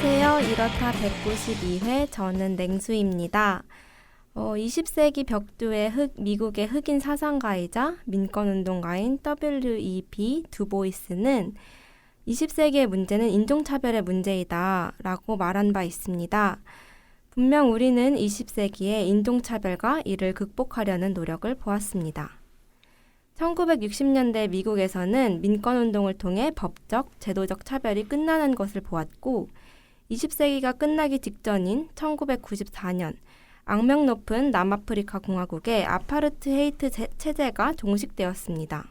안녕하세요. 이렇다 192회 저는 냉수입니다. 20세기 벽두의 미국의 흑인 사상가이자 민권운동가인 W.E.B. 두보이스는 20세기의 문제는 인종차별의 문제이다 라고 말한 바 있습니다. 분명 우리는 20세기에 인종차별과 이를 극복하려는 노력을 보았습니다. 1960년대 미국에서는 민권운동을 통해 법적, 제도적 차별이 끝나는 것을 보았고 20세기가 끝나기 직전인 1994년 악명 높은 남아프리카 공화국의 아파르트헤이트 체제가 종식되었습니다.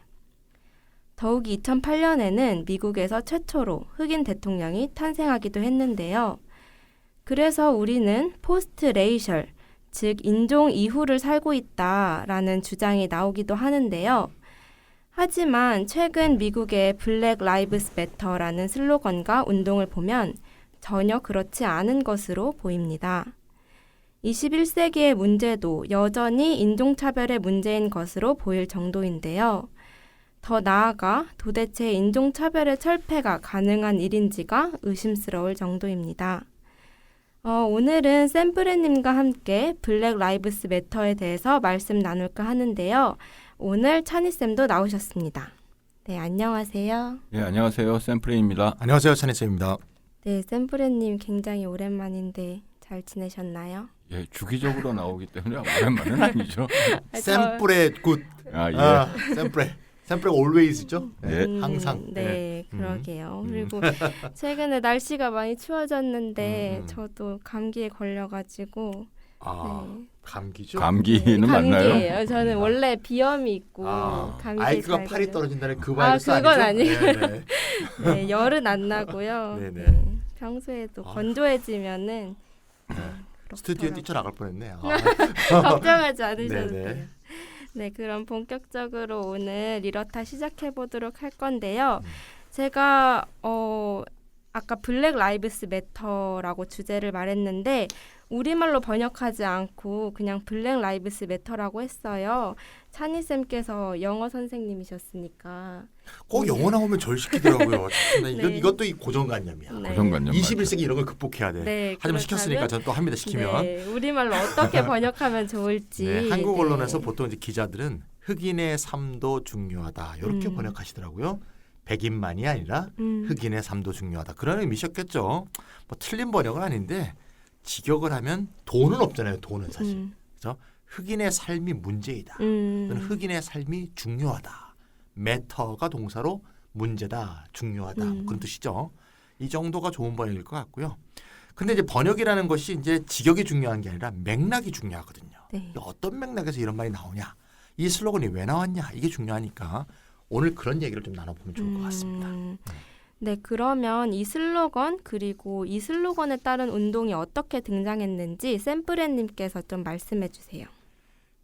더욱이 2008년에는 미국에서 최초로 흑인 대통령이 탄생하기도 했는데요. 그래서 우리는 포스트 레이셜, 즉 인종 이후를 살고 있다라는 주장이 나오기도 하는데요. 하지만 최근 미국의 블랙 라이브스 매터라는 슬로건과 운동을 보면 전혀 그렇지 않은 것으로 보입니다. 21세기의 문제도 여전히 인종차별의 문제인 것으로 보일 정도인데요. 더 나아가 도대체 인종차별의 철폐가 가능한 일인지가 의심스러울 정도입니다. 오늘은 샘프레님과 함께 블랙 라이브스 매터에 대해서 말씀 나눌까 하는데요. 오늘 찬희쌤도 나오셨습니다. 네, 안녕하세요. 네, 안녕하세요. 샘프레입니다. 안녕하세요. 찬희쌤입니다. 네, 샘프레님 굉장히 오랜만인데 잘 지내셨나요? 예, 주기적으로 나오기 때문에 오랜만은 아니죠. 샘플의 굿. 샘플의 always죠. 네, 항상. 네, 그러게요. 그리고 최근에 날씨가 많이 추워졌는데 저도 감기에 걸려가지고 네. 감기죠? 감기는 맞나요? 감기예요. 저는 원래 비염이 있고 감기에 아이크가 팔이 떨어진다는 그 바이러스 아니죠? 그건 아니에요. 네네. 네, 열은 안 나고요. 네네. 네, 평소에도 건조해지면은 스튜디오에 뛰쳐나갈 뻔했네. 걱정하지 않으셔도 네네. 돼요. 네, 그럼 본격적으로 오늘 이렇다 시작해 보도록 할 건데요. 제가 아까 블랙 라이브스 매터라고 주제를 말했는데 우리말로 번역하지 않고 그냥 블랙 라이브스 매터라고 했어요. 찬희쌤께서 영어 선생님이셨으니까 꼭 영어 나오면 절 시키더라고요. 네. 이것도 이 고정관념이야. 네. 고정관념. 21세기 이런 걸 극복해야 돼. 네, 하지만 그렇다면- 시켰으니까 저는 또 합니다. 시키면. 네, 우리말로 어떻게 번역하면 좋을지 네, 한국 네. 언론에서 보통 이제 기자들은 흑인의 삶도 중요하다 이렇게 번역하시더라고요. 백인만이 아니라 흑인의 삶도 중요하다 그런 의미셨겠죠. 뭐 틀린 번역은 아닌데 직역을 하면 돈은 없잖아요. 돈은 사실. 그래서 흑인의 삶이 문제이다. 또는 흑인의 삶이 중요하다. 매터가 동사로 문제다, 중요하다 뭐 그런 뜻이죠. 이 정도가 좋은 번역일 것 같고요. 근데 이제 번역이라는 것이 이제 직역이 중요한 게 아니라 맥락이 중요하거든요. 네. 어떤 맥락에서 이런 말이 나오냐, 이 슬로건이 왜 나왔냐 이게 중요하니까 오늘 그런 얘기를 좀 나눠보면 좋을 것 같습니다. 네, 그러면 이 슬로건 그리고 이 슬로건에 따른 운동이 어떻게 등장했는지 샘프레님께서 좀 말씀해 주세요.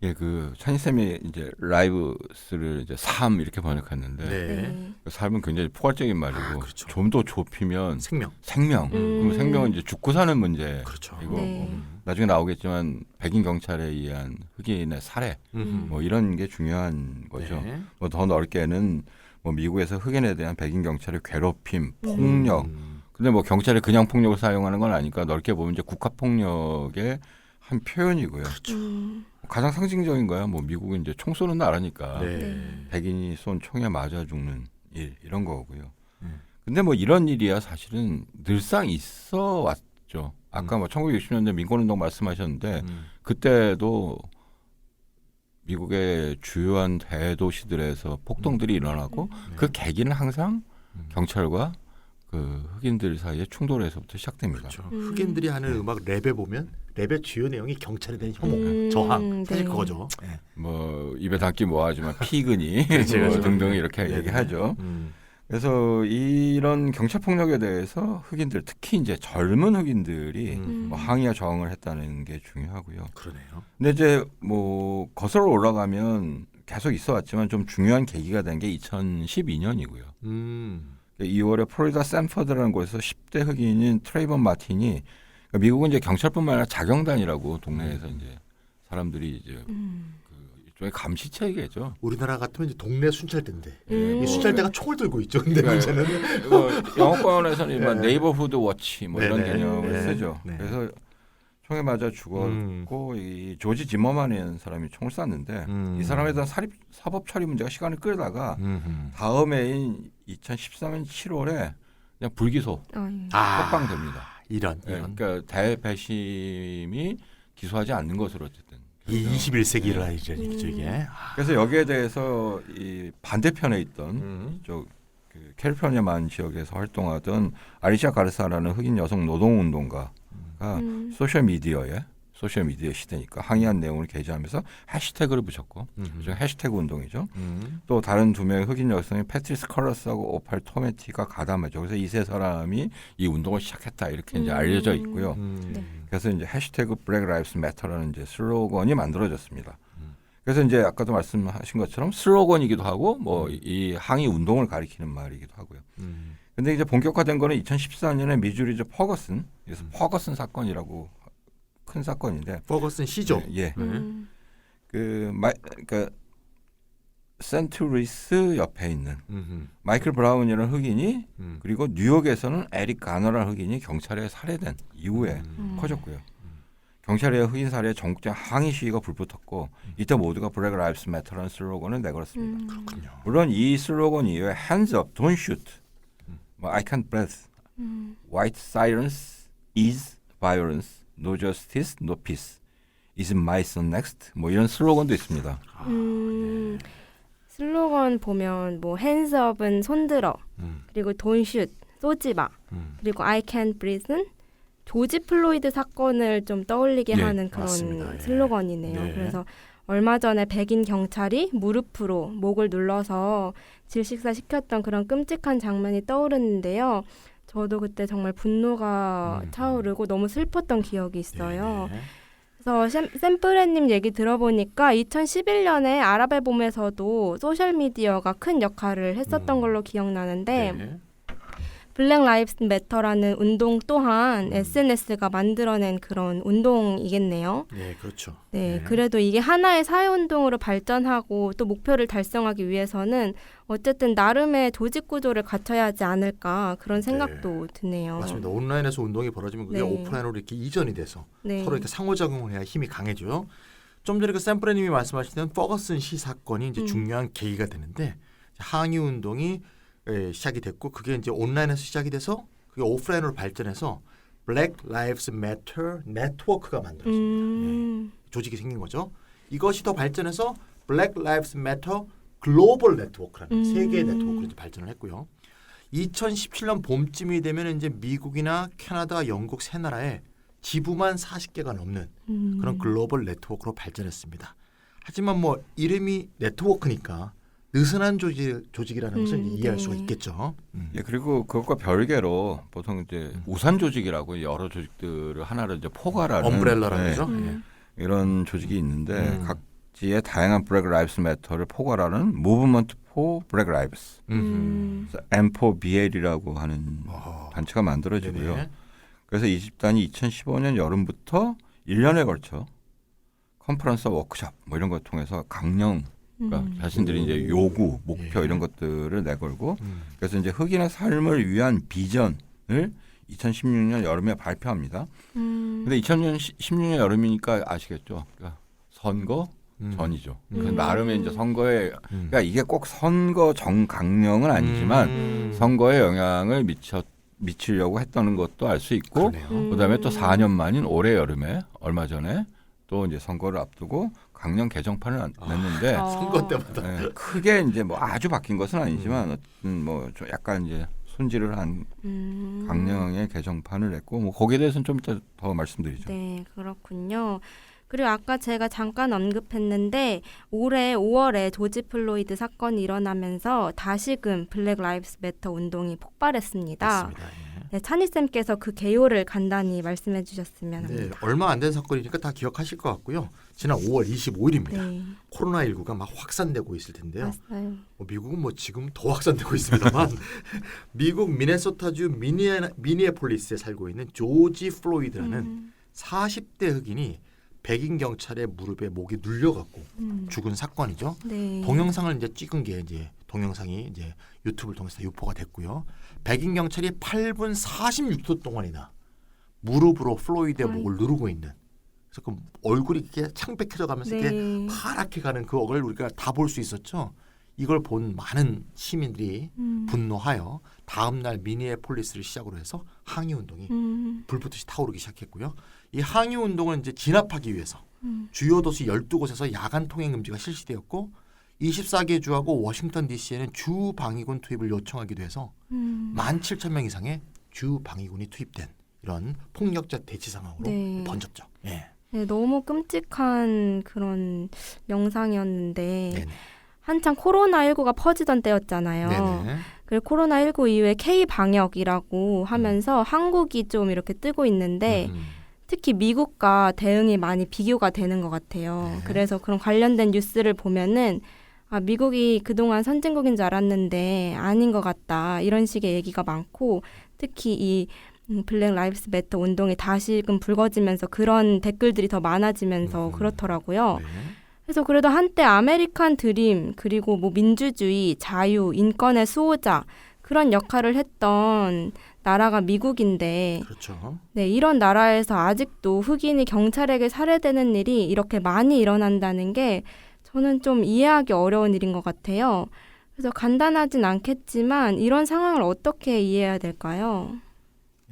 예, 그 찬희쌤이 이제 라이브스를 이제 삶 이렇게 번역했는데 네. 그 삶은 굉장히 포괄적인 말이고 그렇죠. 좀 더 좁히면 생명. 그럼 생명은 이제 죽고 사는 문제. 그렇죠. 이거 네. 나중에 나오겠지만 백인 경찰에 의한 흑인의 살해 뭐 이런 게 중요한 거죠. 네. 뭐 더 넓게는 뭐 미국에서 흑인에 대한 백인 경찰의 괴롭힘, 폭력. 근데 뭐 경찰이 그냥 폭력을 사용하는 건 아니까 넓게 보면 이제 국가 폭력의 한 표현이고요. 그렇죠. 가장 상징적인 거야. 뭐 미국은 이제 총 쏘는 나라니까 네. 백인이 쏜 총에 맞아 죽는 일 이런 거고요. 근데 뭐 이런 일이야 사실은 늘상 있어 왔죠. 아까 뭐 1960년대 민권운동 말씀하셨는데 그때도 미국의 주요한 대도시들에서 폭동들이 일어나고 그 계기는 항상 경찰과 그 흑인들 사이의 충돌에서부터 시작됩니다. 그렇죠. 흑인들이 하는 음악 랩에 보면 랩의 주요 내용이 경찰에 대한 혐오, 저항, 사실 네. 그거죠. 네. 뭐 입에 담기 뭐하지만 피근이 그렇죠, 뭐 그렇죠. 등등 이렇게 네네. 얘기하죠. 그래서 이런 경찰 폭력에 대해서 흑인들 특히 이제 젊은 흑인들이 뭐 항의와 저항을 했다는 게 중요하고요. 그러네요. 근데 이제 뭐 거슬러 올라가면 계속 있어왔지만 좀 중요한 계기가 된 게 2012년이고요. 2월에 플로리다 샌퍼드라는 곳에서 10대 흑인인 트레이번 마틴이 그러니까 미국은 이제 경찰뿐만 아니라 자경단이라고 동네에서 이제 사람들이 이제 그 일종의 감시체계죠. 우리나라 같으면 이제 동네 순찰대인데 음. 이 순찰대가 총을 들고 있죠. 근데 그러니까 문제는 이거 영어권에서는 네. 네이버후드 워치 뭐 이런 네네. 개념을 네. 쓰죠. 네. 그래서 총에 맞아 죽었고 이 조지 지머만이라는 사람이 총을 쐈는데 이 사람에 대한 사법 처리 문제가 시간을 끌다가 다음해인 2013년 7월에 그냥 불기소 석방됩니다. 이런. 그러니까 대배심이 기소하지 않는 것으로 어쨌든. 이 21세기 일어날 일이죠 이게. 그래서 여기에 대해서 이 반대편에 있던 이쪽 그 캘리포니아만 지역에서 활동하던 아리샤 가르사라는 흑인 여성 노동운동가가 소셜 미디어 시대니까 항의한 내용을 게재하면서 해시태그를 붙였고 그중 해시태그 운동이죠. 또 다른 두 명의 흑인 여성인 패트리스 컬러스하고 오팔 토메티가 가담하죠. 그래서 이 세 사람이 이 운동을 시작했다 이렇게 이제 알려져 있고요. 네. 그래서 이제 해시태그 Black Lives Matter라는 이제 슬로건이 만들어졌습니다. 그래서 이제 아까도 말씀하신 것처럼 슬로건이기도 하고 뭐 이 항의 운동을 가리키는 말이기도 하고요. 근데 이제 본격화된 거는 2014년에 미주리주 퍼거슨, 그래서 퍼거슨 사건이라고 큰 사건인데. 퍼거슨 시죠. 예. 그러니까 센트루이스 옆에 있는 마이클 브라운이라는 흑인이 그리고 뉴욕에서는 에릭 가너라는 흑인이 경찰에 살해된 이후에 커졌고요. 경찰에 흑인 살해에 전국적 항의 시위가 불붙었고 이때 모두가 Black Lives Matter라는 슬로건을 내걸었습니다. 그렇군요. 물론 이 슬로건 이외에 Hands up, don't shoot, I can't breathe, White silence is violence, No justice, no peace, Is my son next? 뭐 이런 슬로건도 있습니다. 슬로건 보면 뭐 hands up은 손들어, 그리고 don't shoot 쏘지 마, 그리고 I can't breathe는 조지 플로이드 사건을 좀 떠올리게 예, 하는 그런 맞습니다. 예. 슬로건이네요. 네. 그래서 얼마 전에 백인 경찰이 무릎으로 목을 눌러서 질식사 시켰던 그런 끔찍한 장면이 떠오르는데요. 저도 그때 정말 분노가 차오르고 너무 슬펐던 기억이 있어요. 네. 그래서 샘플레님 얘기 들어보니까 2011년에 아랍앨범에서도 소셜미디어가 큰 역할을 했었던 걸로 기억나는데 네. 블랙 라이브스 매터라는 운동 또한 SNS가 만들어낸 그런 운동이겠네요. 네, 그렇죠. 네, 그래도 이게 하나의 사회운동으로 발전하고 또 목표를 달성하기 위해서는 어쨌든 나름의 조직 구조를 갖춰야 하지 않을까 그런 생각도 드네요. 맞습니다. 온라인에서 운동이 벌어지면 그게 네. 오프라인으로 이렇게 이전이 돼서 네. 서로 이렇게 상호작용을 해야 힘이 강해져요. 좀 전에 그 샘프레님이 말씀하시던 퍼거슨 시 사건이 이제 중요한 계기가 되는데 항의 운동이 시작이 됐고 그게 이제 온라인에서 시작이 돼서 그게 오프라인으로 발전해서 Black Lives Matter 네트워크가 만들어집니다. 조직이 생긴 거죠. 이것이 더 발전해서 Black Lives Matter 글로벌 네트워크라는 세계의 네트워크로 이제 발전을 했고요. 2017년 봄쯤이 되면 이제 미국이나 캐나다, 영국 세 나라에 지부만 40개가 넘는 그런 글로벌 네트워크로 발전했습니다. 하지만 뭐 이름이 네트워크니까 느슨한 조직이라는 것을 이해할 수가 있겠죠. 예, 그리고 그것과 별개로 보통 이제 우산 조직이라고 여러 조직들을 하나로 이제 포괄하는 엄브렐라라는 예, 거죠. 이런 조직이 있는데 각지의 다양한 Black Lives Matter를 포괄하는 Movement for Black Lives, M4BL이라고 하는 단체가 만들어지고요. 네네. 그래서 이 집단이 2015년 여름부터 1년에 걸쳐 컨퍼런스 워크숍 뭐 이런 걸 통해서 강령 그러니까 자신들이 이제 요구, 목표 이런 것들을 내걸고 그래서 이제 흑인의 삶을 위한 비전을 2016년 여름에 발표합니다. 근데 2016년 여름이니까 아시겠죠? 그러니까 선거 전이죠. 그 나름의 이제 선거에 그러니까 이게 꼭 선거 정강령은 아니지만 선거에 영향을 미치려고 했다는 것도 알 수 있고 그다음에 또 4년 만인 올해 여름에 얼마 전에 또 이제 선거를 앞두고 강령 개정판을 냈는데 선거 때마다 네, 크게 이제 뭐 아주 바뀐 것은 아니지만 어떤 뭐 좀 약간 이제 손질을 한 강령의 개정판을 냈고 뭐 거기에 대해서는 좀 이따 더 말씀드리죠. 네, 그렇군요. 그리고 아까 제가 잠깐 언급했는데 올해 5월에 조지 플로이드 사건이 일어나면서 다시금 블랙 라이브스 매터 운동이 폭발했습니다. 맞습니다. 네, 찬희쌤께서 그 개요를 간단히 말씀해 주셨으면 네, 합니다. 얼마 안 된 사건이니까 다 기억하실 것 같고요. 지난 5월 25일입니다. 네, 코로나19가 막 확산되고 있을 텐데요. 맞아요. 미국은 뭐 지금 더 확산되고 있습니다만 미국 미네소타주 미니애폴리스에 살고 있는 조지 플로이드라는 40대 흑인이 백인 경찰의 무릎에 목이 눌려갖고 죽은 사건이죠. 네. 동영상을 이제 찍은 게 이제 동영상이 이제 유튜브를 통해서 유포가 됐고요. 백인 경찰이 8분 46초 동안이나 무릎으로 플로이드의 목을 누르고 있는. 그래서 그 얼굴이 이렇게 창백해져 가면서 네. 이렇게 파랗게 가는 그 억을 우리가 다 볼 수 있었죠. 이걸 본 많은 시민들이 분노하여 다음 날 미니애폴리스를 시작으로 해서 항의 운동이 불붙듯이 타오르기 시작했고요. 이 항의 운동을 이제 진압하기 위해서 주요 도시 12곳에서 야간 통행 금지가 실시되었고 24개 주하고 워싱턴 DC에는 주 방위군 투입을 요청하기도 해서 17,000명 이상의 주 방위군이 투입된 이런 폭력자 대치 상황으로 네. 번졌죠. 예. 네, 너무 끔찍한 그런 영상이었는데 네네. 한창 코로나19가 퍼지던 때였잖아요. 네네. 그리고 코로나19 이후에 K-방역이라고 하면서 한국이 좀 이렇게 뜨고 있는데 특히 미국과 대응이 많이 비교가 되는 것 같아요. 네. 그래서 그런 관련된 뉴스를 보면은 아, 미국이 그동안 선진국인 줄 알았는데 아닌 것 같다. 이런 식의 얘기가 많고 특히 이 블랙 라이브스 매터 운동이 다시금 불거지면서 그런 댓글들이 더 많아지면서 그렇더라고요. 네. 그래서 그래도 한때 아메리칸 드림 그리고 뭐 민주주의, 자유, 인권의 수호자 그런 역할을 했던 나라가 미국인데 그렇죠. 네, 이런 나라에서 아직도 흑인이 경찰에게 살해되는 일이 이렇게 많이 일어난다는 게 저는 좀 이해하기 어려운 일인 것 같아요. 그래서 간단하진 않겠지만 이런 상황을 어떻게 이해해야 될까요?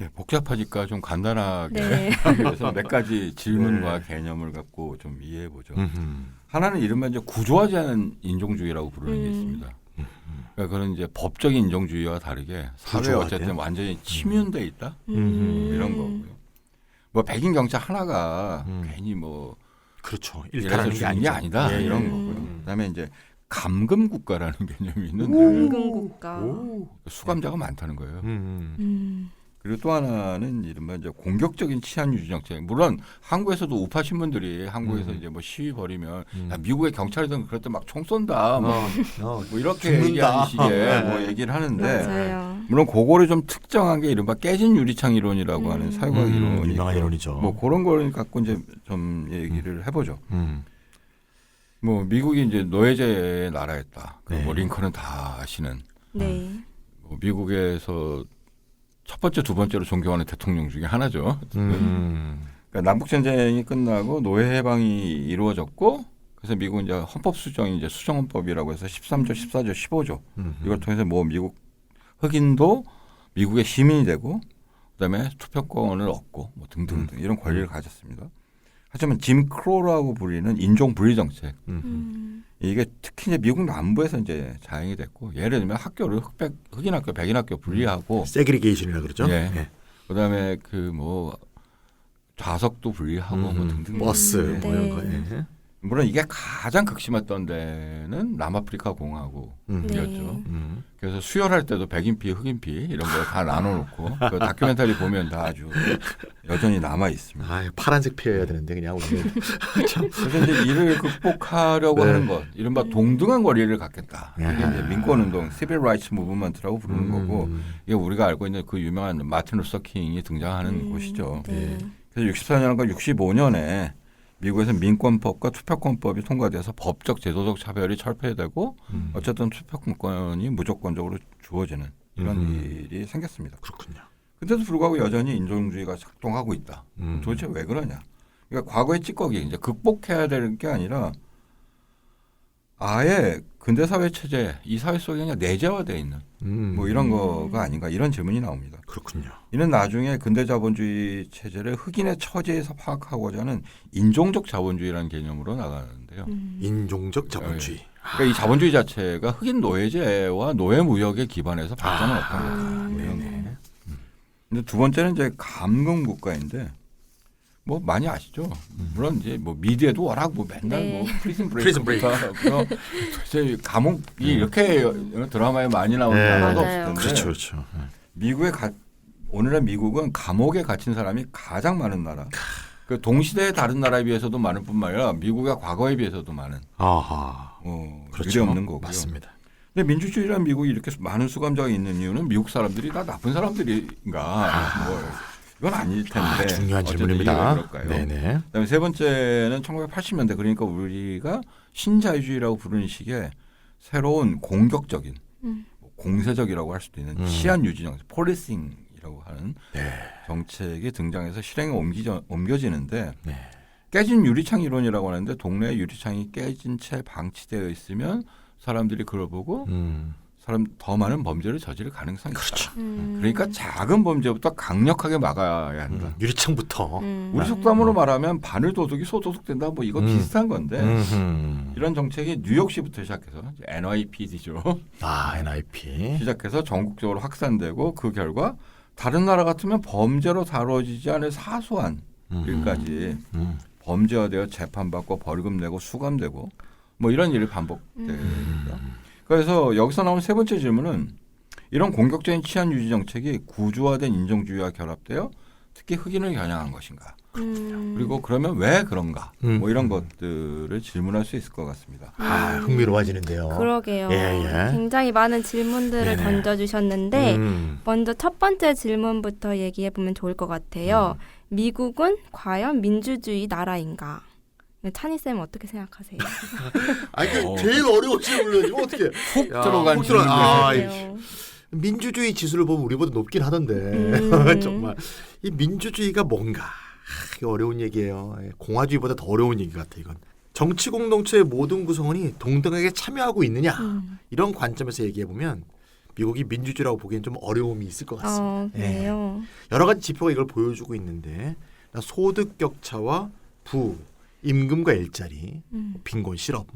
예, 복잡하니까 좀 간단하게 네. 그래서 몇 가지 질문과 개념을 갖고 좀 이해해 보죠. 하나는 이른바 이제 구조하지 않은 인종주의라고 부르는 게 있습니다. 그러니까 그런 이제 법적인 인종주의와 다르게 사회 구조화된? 어쨌든 완전히 침윤돼 있다 이런 거고요. 뭐 백인 경찰 하나가 괜히 뭐 그렇죠. 일해서 일탈하는 게 죽는 게 아니죠. 아니다 예, 이런 예. 거고요. 그다음에 이제 감금 국가라는 개념이 있는데 임금국가. 수감자가 많다는 거예요. 음. 그리고 또 하나는 이른바 이제 공격적인 치안 유지 정책. 물론 한국에서도 우파 신문들이 한국에서 이제 뭐 시위 벌이면 야, 미국의 경찰들은 그럴 때 막 총 쏜다. 뭐 이렇게 죽는다. 얘기하는 식의 네. 뭐 얘기를 하는데 맞아요. 물론 그거를 좀 특정한 게 이른바 깨진 유리창 이론이라고 하는 사회과학 이론이 유명한 있고 이론이죠. 뭐 그런 걸 갖고 이제 좀 얘기를 해보죠. 뭐 미국이 이제 노예제의 나라였다. 네. 뭐 링컨은 다 아시는. 네. 뭐 미국에서 첫 번째, 두 번째로 존경하는 대통령 중에 하나죠. 그러니까 남북 전쟁이 끝나고 노예 해방이 이루어졌고, 그래서 미국은 이제 헌법 수정이 이제 수정헌법이라고 해서 13조, 14조, 15조 이걸 통해서 뭐 미국 흑인도 미국의 시민이 되고, 그다음에 투표권을 얻고 뭐 등등등 이런 권리를 가졌습니다. 하지만 짐 크로라고 불리는 인종 분리 정책 이게 특히 이제 미국 남부에서 이제 자행이 됐고 예를 들면 학교를 흑인 학교, 백인 학교 분리하고 세그리게이션이라 그러죠. 예. 예. 그다음에 그 뭐 좌석도 분리하고 뭐 등등 버스 네. 뭐 이런 거. 예. 물론 이게 가장 극심했던 데는 남아프리카 공화국이었죠. 네. 그래서 수혈할 때도 백인피, 흑인피 이런 거 다 나눠놓고 그 다큐멘터리 보면 다 아주 여전히 남아 있습니다. 아, 파란색 피해야 되는데 그냥 오늘 그래서 이제 이를 극복하려고 하는 것, 이른바 동등한 권리를 갖겠다. 이게 이제 민권운동, 시빌 라이츠 무브먼트라고 부르는 거고, 이게 우리가 알고 있는 그 유명한 마틴 루서 킹이 등장하는 곳이죠. 네. 그래서 64년과 65년에 미국에서 민권법과 투표권법이 통과돼서 법적 제도적 차별이 철폐되고 어쨌든 투표권이 무조건적으로 주어지는 이런 일이 생겼습니다. 그렇군요. 근데도 불구하고 여전히 인종주의가 작동하고 있다. 도대체 왜 그러냐? 그러니까 과거의 찌꺼기 이제 극복해야 될 게 아니라 아예 근대 사회 체제 이 사회 속에 그냥 내재화되어 있는 뭐 이런 거가 아닌가 이런 질문이 나옵니다. 그렇군요. 이는 나중에 근대 자본주의 체제를 흑인의 처지에서 파악하고자 하는 인종적 자본주의라는 개념으로 나가는데요. 인종적 자본주의. 그러니까 이 자본주의 자체가 흑인 노예제와 노예무역에 기반해서 발전을 했던 거다. 뭐 이런 거. 근데 두 번째는 이제 감금 국가인데 뭐 많이 아시죠? 물론 이제 뭐 미디어도 워낙 뭐 맨날 네. 뭐 프리즌 프리즌 브레이크 도대체 감옥이 이렇게 드라마에 많이 나오는 게 네. 하나도 맞아요. 없을 텐데 그렇죠, 그렇죠. 미국의 오늘날 미국은 감옥에 갇힌 사람이 가장 많은 나라. 그 동시대의 다른 나라에 비해서도 많을 뿐만 아니라 미국의 과거에 비해서도 많은. 아하. 그렇죠. 일이 없는 거고요. 맞습니다. 근데 민주주의란 미국이 이렇게 많은 수감자가 있는 이유는 미국 사람들이 다 나쁜 사람들인가 뭐 그건 아닐 텐데. 중요한 어쨌든 질문입니다. 이유가 그럴까요? 네네. 그다음에 세 번째는 1980년대 그러니까 우리가 신자유주의라고 부르는 식의 새로운 공격적인 공세적이라고 할 수도 있는 치안 유지 정책, 폴리싱이라고 하는 네. 정책이 등장해서 실행에 옮겨지는데 네. 깨진 유리창 이론이라고 하는데 동네에 유리창이 깨진 채 방치되어 있으면 사람들이 그걸 보고 사람 더 많은 범죄를 저지를 가능성이 그렇죠. 있다. 그러니까 작은 범죄부터 강력하게 막아야 한다. 유리창부터. 우리 속담으로 말하면 바늘 도둑이 소도둑된다. 뭐 이거 비슷한 건데 이런 정책이 뉴욕시부터 시작해서 NYPD죠. NIP. 시작해서 전국적으로 확산되고 그 결과 다른 나라 같으면 범죄로 다뤄지지 않을 사소한 일까지 범죄화되어 재판받고 벌금 내고 수감되고 뭐 이런 일이 반복됩니다. 그래서 여기서 나온 세 번째 질문은 이런 공격적인 치안 유지 정책이 구조화된 인종주의와 결합되어 특히 흑인을 겨냥한 것인가? 그리고 그러면 왜 그런가? 뭐 이런 것들을 질문할 수 있을 것 같습니다. 흥미로워지는데요. 그러게요. 예. 굉장히 많은 질문들을 네네. 던져주셨는데 먼저 첫 번째 질문부터 얘기해 보면 좋을 것 같아요. 미국은 과연 민주주의 나라인가? 찬희 쌤 어떻게 생각하세요? 제일 어려운 질문이죠. 어떻게 훅 들어간 질문. 그러게요. 민주주의 지수를 보면 우리보다 높긴 하던데 정말 이 민주주의가 뭔가 이게 어려운 얘기예요. 공화주의보다 더 어려운 얘기 같아 이건. 정치 공동체의 모든 구성원이 동등하게 참여하고 있느냐 이런 관점에서 얘기해 보면 미국이 민주주의라고 보기엔 좀 어려움이 있을 것 같습니다. 그래요. 여러 가지 지표가 이걸 보여주고 있는데 소득 격차와 임금과 일자리, 빈곤, 실업,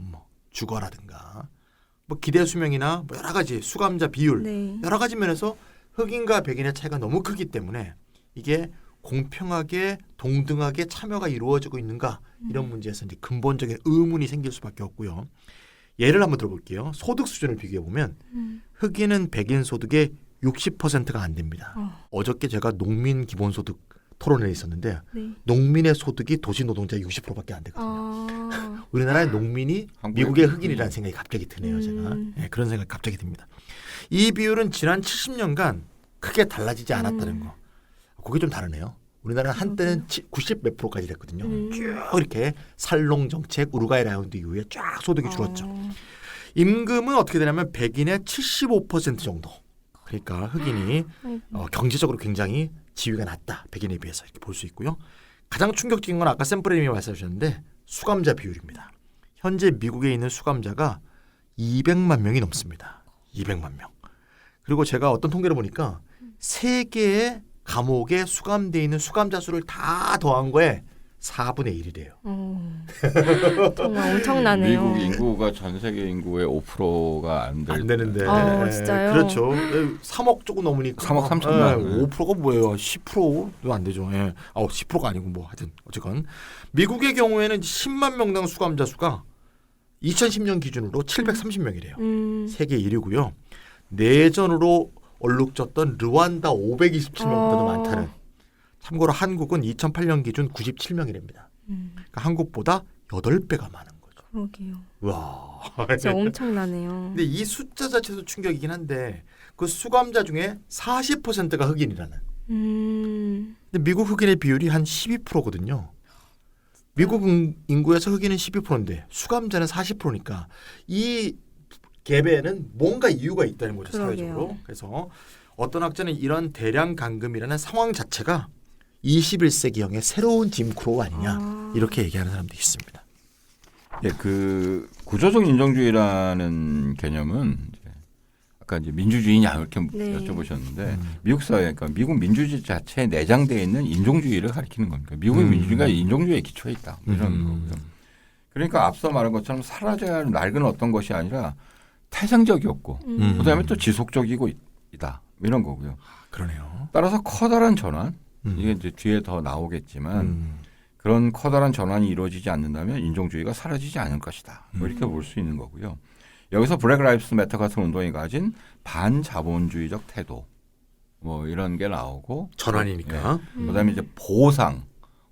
주거라든가 기대 수명이나 여러 가지 수감자 비율 네. 여러 가지 면에서 흑인과 백인의 차이가 너무 크기 때문에 이게 공평하게 동등하게 참여가 이루어지고 있는가 이런 문제에서 이제 근본적인 의문이 생길 수밖에 없고요. 예를 한번 들어볼게요. 소득 수준을 비교해 보면 흑인은 백인 소득의 60%가 안 됩니다. 어저께 제가 농민 기본소득 토론회에 있었는데 네. 농민의 소득이 도시 노동자의 60%밖에 안 되거든요. 우리나라의 농민이 미국의 흑인이라는 생각이 갑자기 드네요. 제가 그런 생각이 갑자기 듭니다. 이 비율은 지난 70년간 크게 달라지지 않았다는 거. 그게 좀 다르네요. 우리나라는 한때는 90 몇 프로까지 됐거든요. 쭉 이렇게 살롱 정책, 우루과이 라운드 이후에 쫙 소득이 줄었죠. 임금은 어떻게 되냐면 백인의 75% 정도. 그러니까 흑인이 경제적으로 굉장히 지위가 낮다. 백인에 비해서 이렇게 볼 수 있고요. 가장 충격적인 건 아까 샘프레님이 말씀해 주셨는데 수감자 비율입니다. 현재 미국에 있는 수감자가 200만 명이 넘습니다. 200만 명. 그리고 제가 어떤 통계를 보니까 세계의 감옥에 수감되어 있는 수감자 수를 다 더한 거에 4분의 1이래요. 정말 엄청나네요. 미국 인구가 전 세계 인구의 5%가 안 되는데. 진짜요? 그렇죠. 3억 조금 넘으니까. 3억 3천만. 5%가 뭐예요? 10%도 안 되죠. 10%가 아니고 뭐 하여튼 어쨌건 미국의 경우에는 10만 명당 수감자 수가 2010년 기준으로 730명이래요. 세계 1위고요. 내전으로 얼룩졌던 르완다 527명보다도 많다는. 참고로 한국은 2008년 기준 97명이랍니다. 그러니까 한국보다 8배가 많은 거죠. 그러게요. 와, 진짜 엄청나네요. 근데 이 숫자 자체도 충격이긴 한데 그 수감자 중에 40%가 흑인이라는. 근데 미국 흑인의 비율이 한 12%거든요. 미국 인구에서 흑인은 12%인데 수감자는 40%니까 이 갭에는 뭔가 이유가 있다는 거죠. 그러게요. 사회적으로. 그래서 어떤 학자는 이런 대량 감금이라는 상황 자체가 21세기형의 새로운 짐크로우 아니냐 이렇게 얘기하는 사람도 있습니다. 예, 그 구조적 인종주의라는 개념은 아까 이제 민주주의냐 이렇게 여쭤보셨는데 미국 사회, 그러니까 미국 민주주의 자체에 내장되어 있는 인종주의를 가리키는 겁니다. 미국의 민주주의가 인종주의에 기초해 있다 이런 거고요. 그러니까 앞서 말한 것처럼 사라져야 할 낡은 어떤 것이 아니라 태생적이었고 그다음에 또 지속적이고 있다 이런 거고요. 그러네요. 따라서 커다란 전환 이게 이제 뒤에 더 나오겠지만 그런 커다란 전환이 이루어지지 않는다면 인종주의가 사라지지 않을 것이다. 뭐 이렇게 볼 수 있는 거고요. 여기서 블랙 라이브스 매터 같은 운동이 가진 반자본주의적 태도 뭐 이런 게 나오고 전환이니까. 그다음에 이제 보상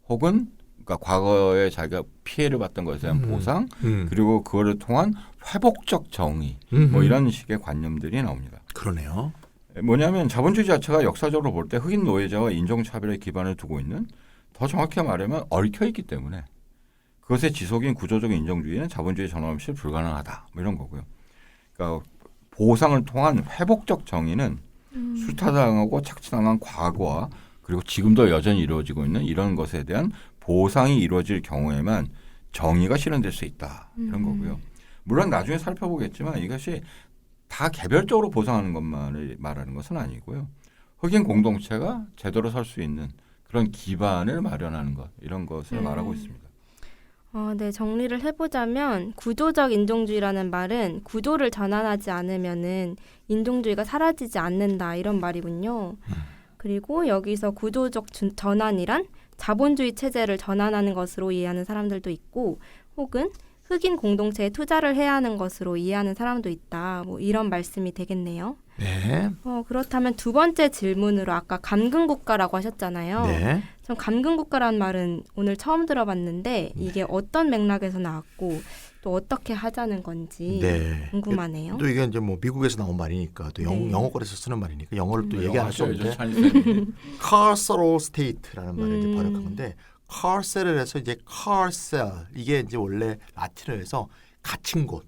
혹은 그러니까 과거에 자기가 피해를 봤던 것에 대한 보상 그리고 그거를 통한 회복적 정의 뭐 이런 식의 관념들이 나옵니다. 그러네요. 뭐냐면 자본주의 자체가 역사적으로 볼 때 흑인 노예자와 인종차별에 기반을 두고 있는, 더 정확히 말하면 얽혀 있기 때문에 그것의 지속인 구조적인 인종주의는 자본주의 전환 없이 불가능하다. 뭐 이런 거고요. 그러니까 보상을 통한 회복적 정의는 수탈당하고 착취당한 과거와 그리고 지금도 여전히 이루어지고 있는 이런 것에 대한 보상이 이루어질 경우에만 정의가 실현될 수 있다. 이런 거고요. 물론 나중에 살펴보겠지만 이것이 다 개별적으로 보상하는 것만을 말하는 것은 아니고요. 흑인 공동체가 제대로 설 수 있는 그런 기반을 마련하는 것, 이런 것을 말하고 있습니다. 네, 정리를 해보자면 구조적 인종주의라는 말은 구조를 전환하지 않으면은 인종주의가 사라지지 않는다 이런 말이군요. 그리고 여기서 구조적 전환이란 자본주의 체제를 전환하는 것으로 이해하는 사람들도 있고, 혹은 흑인 공동체에 투자를 해야 하는 것으로 이해하는 사람도 있다. 뭐 이런 말씀이 되겠네요. 네. 그렇다면 두 번째 질문으로 아까 감금국가라고 하셨잖아요. 네. 전 감금국가라는 말은 오늘 처음 들어봤는데 이게 어떤 맥락에서 나왔고 또 어떻게 하자는 건지 궁금하네요. 또 이게 이제 뭐 미국에서 나온 말이니까 또 영어권에서 쓰는 말이니까 영어를 또 얘기 안 할 수 없는데 carceral state라는 말을 이제 번역한 건데, carcel을 해서 이제 carcel, 이게 이제 원래 라틴어에서 갇힌 곳,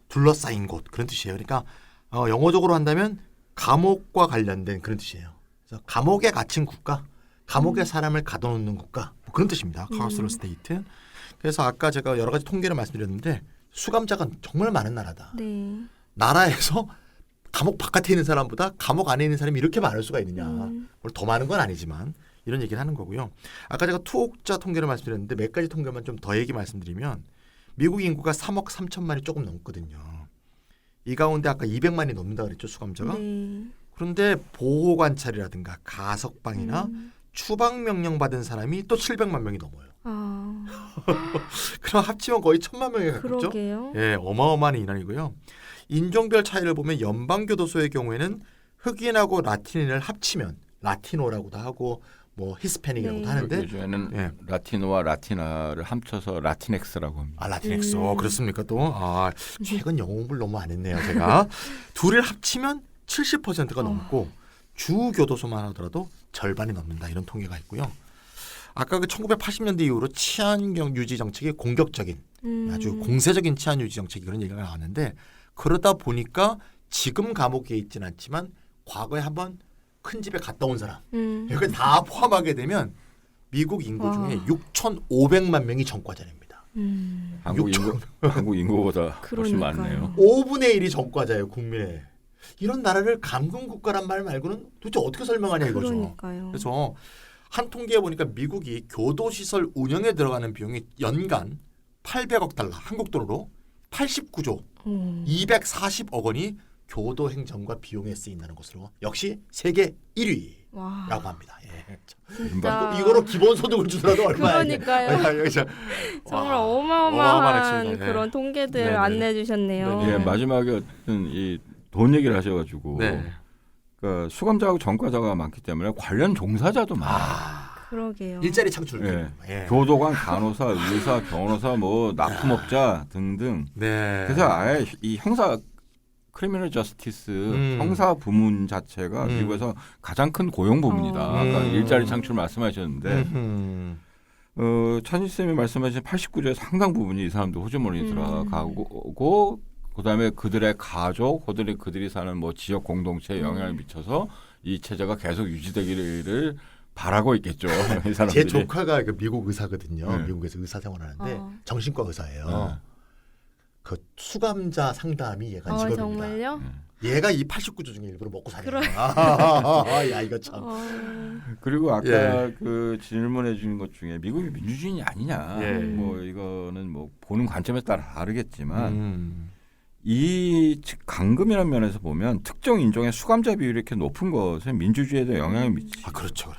둘러싸인 곳 그런 뜻이에요. 그러니까 영어적으로 한다면 감옥과 관련된 그런 뜻이에요. 그래서 감옥에 갇힌 국가, 감옥에 사람을 가둬놓는 국가, 뭐 그런 뜻입니다. carceral state. 그래서 아까 제가 여러 가지 통계를 말씀드렸는데 수감자가 정말 많은 나라다. 네. 나라에서 감옥 바깥에 있는 사람보다 감옥 안에 있는 사람이 이렇게 많을 수가 있느냐. 물론 더 많은 건 아니지만 이런 얘기를 하는 거고요. 아까 제가 투옥자 통계를 말씀드렸는데 몇 가지 통계만 좀 더 얘기 말씀드리면 미국 인구가 3억 3천만이 조금 넘거든요. 이 가운데 아까 200만이 넘는다 그랬죠, 수감자가. 그런데 보호관찰이라든가 가석방이나 추방 명령 받은 사람이 또 700만 명이 넘어요. 그럼 합치면 거의 1000만 명에 가깝죠. 그러게요. 예, 어마어마한 인원이고요. 인종별 차이를 보면 연방교도소의 경우에는 흑인하고 라틴인을 합치면 라티노라고도 하고 뭐 히스패닉이라고도 하는데 요즘에는 라티노와 라티나를 합쳐서 라틴엑스라고 합니다. 라틴엑스. 그렇습니까 또? 최근 영어 공부를 너무 안 했네요, 제가. 둘을 합치면 70%가 넘고 주 교도소만 하더라도 절반이 넘는다, 이런 통계가 있고요. 아까 그 1980년대 이후로 치안 유지 정책이 공격적인, 아주 공세적인 치안 유지 정책이 그런 얘기가 나왔는데, 그러다 보니까 지금 감옥에 있지는 않지만 과거에 한번 큰 집에 갔다 온 사람, 이걸 다 포함하게 되면 미국 인구 중에 6,500만 명이 전과자입니다. 한국 인구보다 훨씬 많네요. 5분의 1이 전과자예요, 국민의. 이런 나라를 감금국가란 말 말고는 도대체 어떻게 설명하냐 이거죠. 그러니까요. 그래서 한 통계에 보니까 미국이 교도시설 운영에 들어가는 비용이 연간 800억 달러, 한국 돈으로 89조 240억 원이 교도 행정과 비용에 쓰인다는 것으로 역시 세계 1위라고 합니다. 진짜 이거로 기본소득을 주더라도 얼마야. 그러니까요. 정말 어마어마한 그런 통계들 안내해 주셨네요. 네, 마지막에 어떤 이 돈 얘기를 하셔가지고 그러니까 수감자하고 전과자가 많기 때문에 관련 종사자도 많아요. 그러게요. 일자리 창출. 교도관, 간호사, 의사, 변호사, 뭐 납품업자 등등. 그래서 아예 이 형사 크리미널 저스티스 형사 부문 자체가 미국에서 가장 큰 고용 부문이다. 아까 일자리 창출 말씀하셨는데 찬희 쌤이 말씀하신 89조의 상당 부분이 이 사람들 호주머니에 들어가고 그다음에 그들의 가족, 그들이 사는 뭐 지역 공동체에 영향을 미쳐서 이 체제가 계속 유지되기를 바라고 있겠죠. 이 사람들이. 제 조카가 그 미국 의사거든요. 미국에서 의사 생활하는데 정신과 의사예요. 그 수감자 상담이 얘가 직업입니다. 정말요? 얘가 이 89조 중에 일부러 먹고 사는 거야. 야, 이거 참. 그리고 아까 그 질문해 주신 것 중에 미국이 민주주의 아니냐. 뭐 이거는 뭐 보는 관점에 따라 다르겠지만 이 감금이라는 면에서 보면 특정 인종의 수감자 비율이 이렇게 높은 것은 민주주의에도 영향을 미치죠. 그렇죠.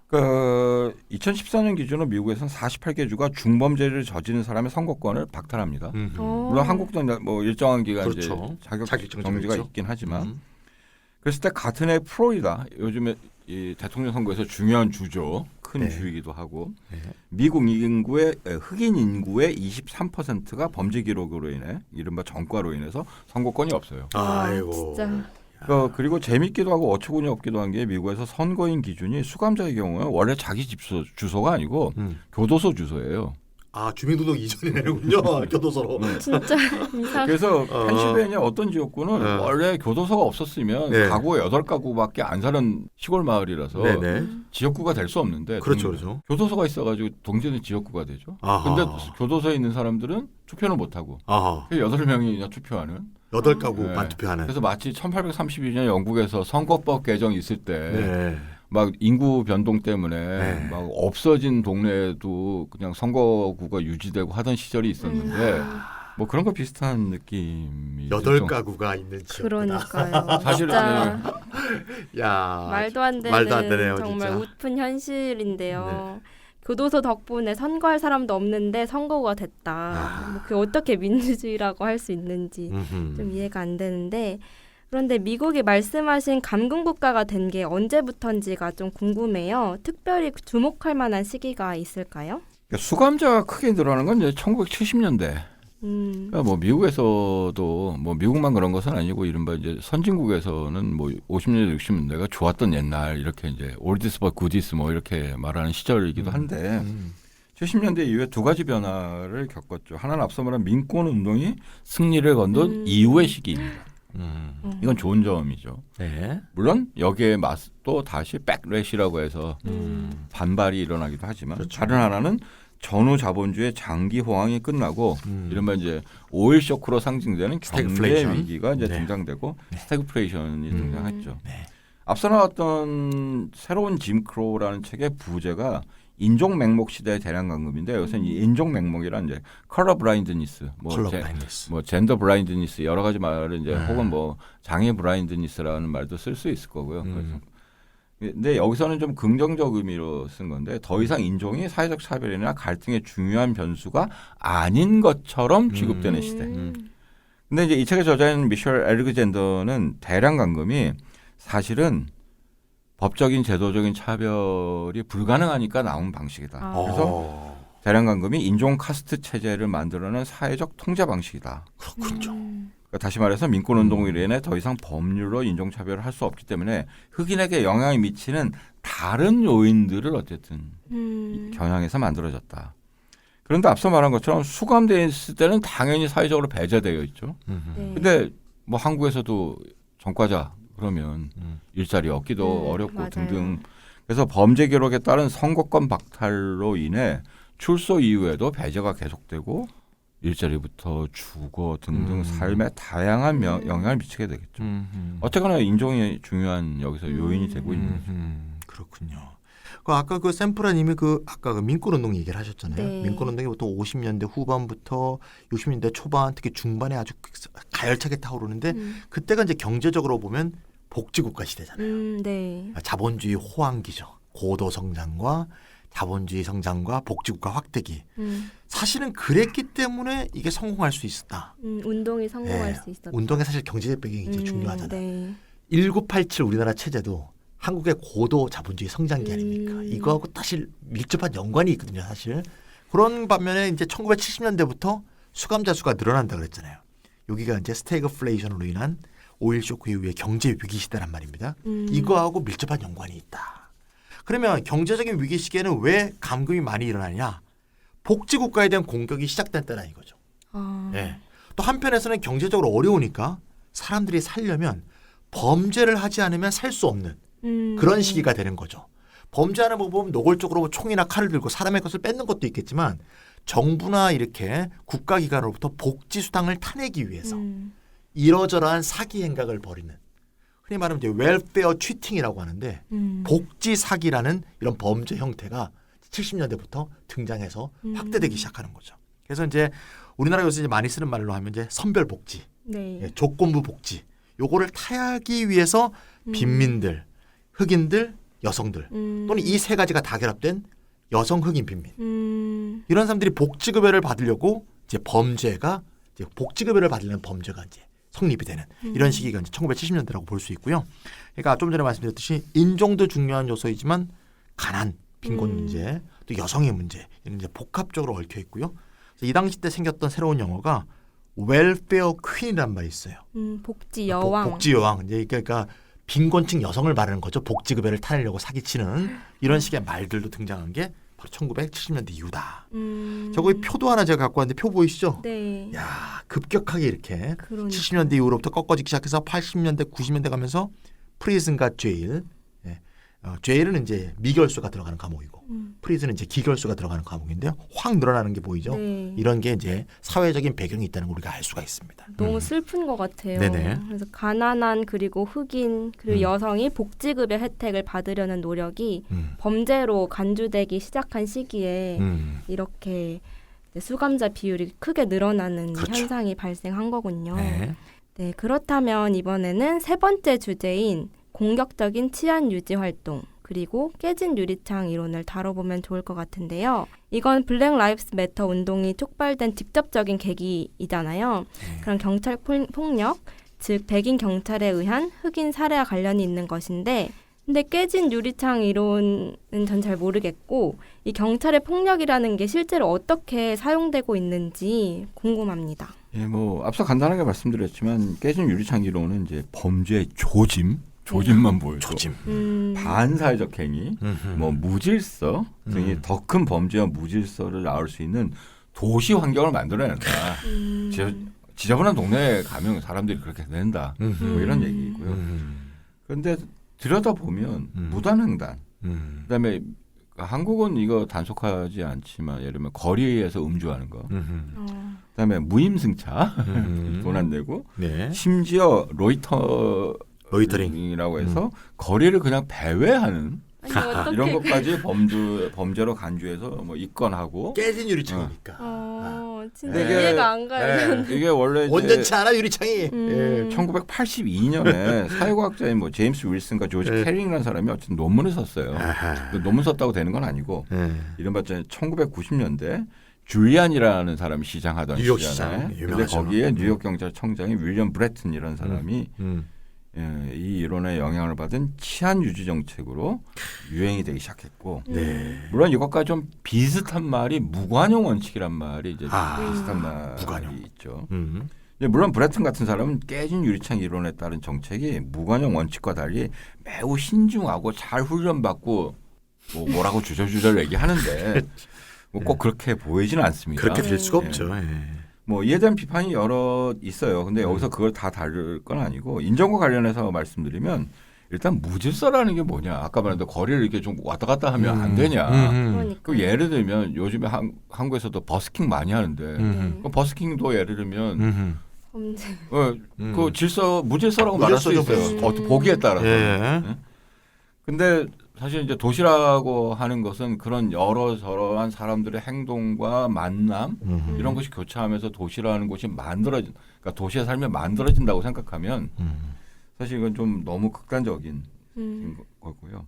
그러니까 2014년 기준으로 미국에서는 48개 주가 중범죄를 저지른 사람의 선거권을 박탈합니다. 물론 한국도 뭐 일정한 기간 이제 자격 정지가 있긴 하지만 그랬을 때 같은 해 플로리다, 요즘에 이 대통령 선거에서 중요한 주죠. 큰 주이기도 하고 미국 인구의 흑인 인구의 23%가 범죄 기록으로 인해 이른바 전과로 인해서 선거권이 없어요. 아이고. 진짜. 그리고 재밌기도 하고 어처구니 없기도 한 게 미국에서 선거인 기준이 수감자의 경우에 원래 자기 집 주소가 아니고 교도소 주소예요. 아, 주민등록 이전이 되는군요. 교도소로. 진짜 이상. 그래서 펜실베니아 어떤 지역구는 원래 교도소가 없었으면 네. 가구 8가구밖에 안 사는 시골 마을이라서 네네. 지역구가 될 수 없는데 그렇죠, 그렇죠. 교도소가 있어가지고 동지는 지역구가 되죠. 아하. 근데 교도소에 있는 사람들은 투표는 못하고 아하. 8명이나 투표하는. 8가구만 네. 투표하는. 그래서 마치 1832년 영국에서 선거법 개정이 있을 때 네. 막 인구 변동 때문에 네. 막 없어진 동네에도 그냥 선거구가 유지되고 하던 시절이 있었는데 뭐 그런 거 비슷한 느낌이 8가구가 있는 지역. 그러니까요. 사실은 진짜 야. 말도 안 되는 말도 안 되네요, 정말 진짜. 웃픈 현실인데요. 교도소 덕분에 선거할 사람도 없는데 선거가 됐다. 뭐 그게 어떻게 민주주의라고 할 수 있는지 좀 이해가 안 되는데, 그런데 미국이 말씀하신 감금 국가가 된 게 언제부터인지가 좀 궁금해요. 특별히 주목할 만한 시기가 있을까요? 그러니까 수감자가 크게 늘어나는 건 이제 1970년대. 그러니까 뭐 미국에서도 뭐 미국만 그런 것은 아니고 이른바 이제 선진국에서는 뭐 50년대 60년대가 좋았던 옛날 이렇게 이제 올디스 버 굿디스 뭐 이렇게 말하는 시절이기도 한데 70년대 이후에 두 가지 변화를 겪었죠. 하나는 앞서 말한 민권 운동이 승리를 거둔 이후의 시기입니다. 이건 좋은 점이죠. 네. 물론 여기에 또 다시 백래시라고 해서 반발이 일어나기도 하지만 그렇죠. 다른 하나는 전후 자본주의 장기 호황이 끝나고 이른바 이제 오일 쇼크로 상징되는 경제 스태그플레이션. 위기가 이제 네. 등장되고 스태그플레이션이 등장했죠. 네. 앞서 나왔던 새로운 짐 크로우라는 책의 부제가 인종 맹목 시대의 대량 감금인데 여기서는 이 인종 맹목이란 이제 컬러 브라인드니스, 컬러 블라인드니스. 뭐 젠더 브라인드니스 여러 가지 말을 이제 혹은 뭐 장애 브라인드니스라는 말도 쓸 수 있을 거고요. 그래서 근데 여기서는 좀 긍정적 의미로 쓴 건데 더 이상 인종이 사회적 차별이나 갈등의 중요한 변수가 아닌 것처럼 취급되는 시대. 근데 이제 이 책의 저자인 미셸 알렉산더는 대량 감금이 사실은 법적인 제도적인 차별이 불가능하니까 나온 방식이다. 그래서 대량 감금이 인종 카스트 체제를 만들어낸 사회적 통제 방식이다. 그렇군요. 그러니까 다시 말해서 민권 운동으로 인해 더 이상 법률로 인종 차별을 할 수 없기 때문에 흑인에게 영향이 미치는 다른 요인들을 어쨌든 겨냥해서 만들어졌다. 그런데 앞서 말한 것처럼 수감되어 있을 때는 당연히 사회적으로 배제되어 있죠. 네. 근데 뭐 한국에서도 전과자 그러면 일자리 얻기도 어렵고 맞아요. 등등. 그래서 범죄 기록에 따른 선거권 박탈로 인해 출소 이후에도 배제가 계속되고 일자리부터 주거 등등 삶에 다양한 영향을 미치게 되겠죠. 어쨌거나 인종이 중요한 여기서 요인이 되고 있는 거죠. 그렇군요. 아까 그 샘프라님이 아까 그 민권운동 얘기를 하셨잖아요. 네. 민권운동이 보통 50년대 후반부터 60년대 초반 특히 중반에 아주 가열차게 타오르는데 그때가 이제 경제적으로 보면 복지국가 시대잖아요. 네. 자본주의 호황기죠. 고도 성장과 자본주의 성장과 복지국가 확대기. 사실은 그랬기 때문에 이게 성공할 수 있었다. 운동이 성공할 네. 수 있었다. 운동에 사실 경제적 배경이 이제 중요하잖아요. 네. 1987 우리나라 체제도 한국의 고도 자본주의 성장기 아닙니까? 이거하고 사실 밀접한 연관이 있거든요, 사실. 그런 반면에 이제 1970년대부터 수감자 수가 늘어난다 그랬잖아요. 여기가 이제 스태그플레이션으로 인한 오일 쇼크 이후의 경제 위기 시대란 말입니다. 이거하고 밀접한 연관이 있다. 그러면 경제적인 위기 시기에는 왜 감금이 많이 일어나냐? 복지 국가에 대한 공격이 시작된 때라 이거죠. 네. 또 한편에서는 경제적으로 어려우니까 사람들이 살려면 범죄를 하지 않으면 살 수 없는 그런 시기가 되는 거죠. 범죄하는 방법은 노골적으로 뭐 총이나 칼을 들고 사람의 것을 뺏는 것도 있겠지만 정부나 이렇게 국가기관으로부터 복지 수당을 타내기 위해서 이러저러한 사기 행각을 벌이는 흔히 말하면 이제 웰페어 취팅이라고 하는데 복지 사기라는 이런 범죄 형태가 70년대부터 등장해서 확대되기 시작하는 거죠. 그래서 이제 우리나라 요새 이제 많이 쓰는 말로 하면 이제 선별 복지, 네. 조건부 복지 요거를 타하기 위해서 빈민들, 흑인들, 여성들 또는 이 세 가지가 다 결합된 여성 흑인 빈민 이런 사람들이 복지급여를 받으려고 이제 범죄가 이제 복지급여를 받으려는 범죄가 이제 성립이 되는 이런 시기가 이제 1970년대라고 볼 수 있고요. 그러니까 좀 전에 말씀드렸듯이 인종도 중요한 요소이지만 가난, 빈곤 문제, 또 여성의 문제 이런 이제 복합적으로 얽혀 있고요. 이 당시 때 생겼던 새로운 용어가 웰페어 퀸이란 말이 있어요. 복지 여왕. 복지 여왕. 이제 그러니까 빈곤층 여성을 말하는 거죠. 복지급여를 타내려고 사기치는 이런 식의 말들도 등장한 게 바로 1970년대 이후다. 저거의 표도 하나 제가 갖고 왔는데 표 보이시죠? 네. 야, 급격하게 이렇게 그러니까. 70년대 이후로부터 꺾어지기 시작해서 80년대, 90년대 가면서 프리즌과 제일. 예. 제일은 이제 미결수가 들어가는 감옥이고 프리즌은 이제 기결수가 들어가는 감옥인데요. 확 늘어나는 게 보이죠? 네. 이런 게 이제 사회적인 배경이 있다는 걸 우리가 알 수가 있습니다. 너무 슬픈 것 같아요. 네네. 그래서 가난한 그리고 흑인 그리고 여성이 복지급여 혜택을 받으려는 노력이 범죄로 간주되기 시작한 시기에 이렇게 수감자 비율이 크게 늘어나는 그렇죠. 현상이 발생한 거군요. 네. 네, 그렇다면 이번에는 세 번째 주제인 공격적인 치안 유지 활동 그리고 깨진 유리창 이론을 다뤄보면 좋을 것 같은데요. 이건 블랙 라이브스 매터 운동이 촉발된 직접적인 계기이잖아요. 그런 경찰 폭력, 즉 백인 경찰에 의한 흑인 살해와 관련이 있는 것인데 근데 깨진 유리창 이론은 전 잘 모르겠고 이 경찰의 폭력이라는 게 실제로 어떻게 사용되고 있는지 궁금합니다. 예, 뭐 앞서 간단하게 말씀드렸지만 깨진 유리창 이론은 이제 범죄의 조짐만 보여도 조짐. 반사회적 행위, 뭐 무질서 등이 더 큰 범죄와 무질서를 낳을 수 있는 도시 환경을 만들어낸다. 지저분한 동네에 가면 사람들이 그렇게 된다. 뭐 이런 얘기고요. 그런데 들여다보면 무단횡단, 그다음에 한국은 이거 단속하지 않지만 예를 들면 거리에서 음주하는 거, 그다음에 무임승차 돈 안 내고, 네. 심지어 로이터링. 로이터링이라고 해서 거리를 그냥 배회하는 아니, 어떡해. 이런 것까지 범죄로 간주해서 뭐 입건하고. 깨진 유리창이니까. 진짜 이게- 이해가 안 가요. 이게 원래 이제 온전치 않아 유리창이. 예. 1982년에 사회과학자인 뭐 제임스 윌슨과 조지 캐링이라는 사람이 어쨌든 논문을 썼어요. 아하. 그 논문 썼다고 되는 건 아니고 예. 이른바 1990년대 줄리안이라는 사람이 시장하던 뉴욕 시잖아요. 시장, 근데 유명하죠. 거기에 뉴욕 경찰청장이 윌리엄 브래튼이라는 사람이 이 이론에 영향을 받은 치안 유지 정책으로 유행이 되기 시작했고, 네. 물론 이것과 좀 비슷한 말이 무관용 원칙이란 말이 이제 비슷한 말이 무관용. 있죠. 네. 물론 브래튼 같은 사람은 깨진 유리창 이론에 따른 정책이 무관용 원칙과 달리 매우 신중하고 잘 훈련받고 뭐라고 주저주저 얘기하는데 뭐 꼭 그렇게 보이지는 않습니다. 그렇게 될 수가 예. 없죠. 예. 뭐 이에 대한 비판이 여러 있어요. 근데 여기서 그걸 다 다룰 건 아니고 인정과 관련해서 말씀드리면 일단 무질서라는 게 뭐냐. 아까 말했던 거리를 이렇게 좀 왔다 갔다 하면 안 되냐. 그러니까. 그 예를 들면 요즘에 한국에서도 버스킹 많이 하는데 그 버스킹도 예를 들면 범죄. 그 무질서라고 말할 수 무질서죠. 있어요. 보기에 따라서. 예. 근데 사실 이제 도시라고 하는 것은 그런 여러저러한 사람들의 행동과 만남 이런 것이 교차하면서 도시라는 곳이 그러니까 도시의 삶이 만들어진다고 생각하면 사실 이건 좀 너무 극단적인 거고요.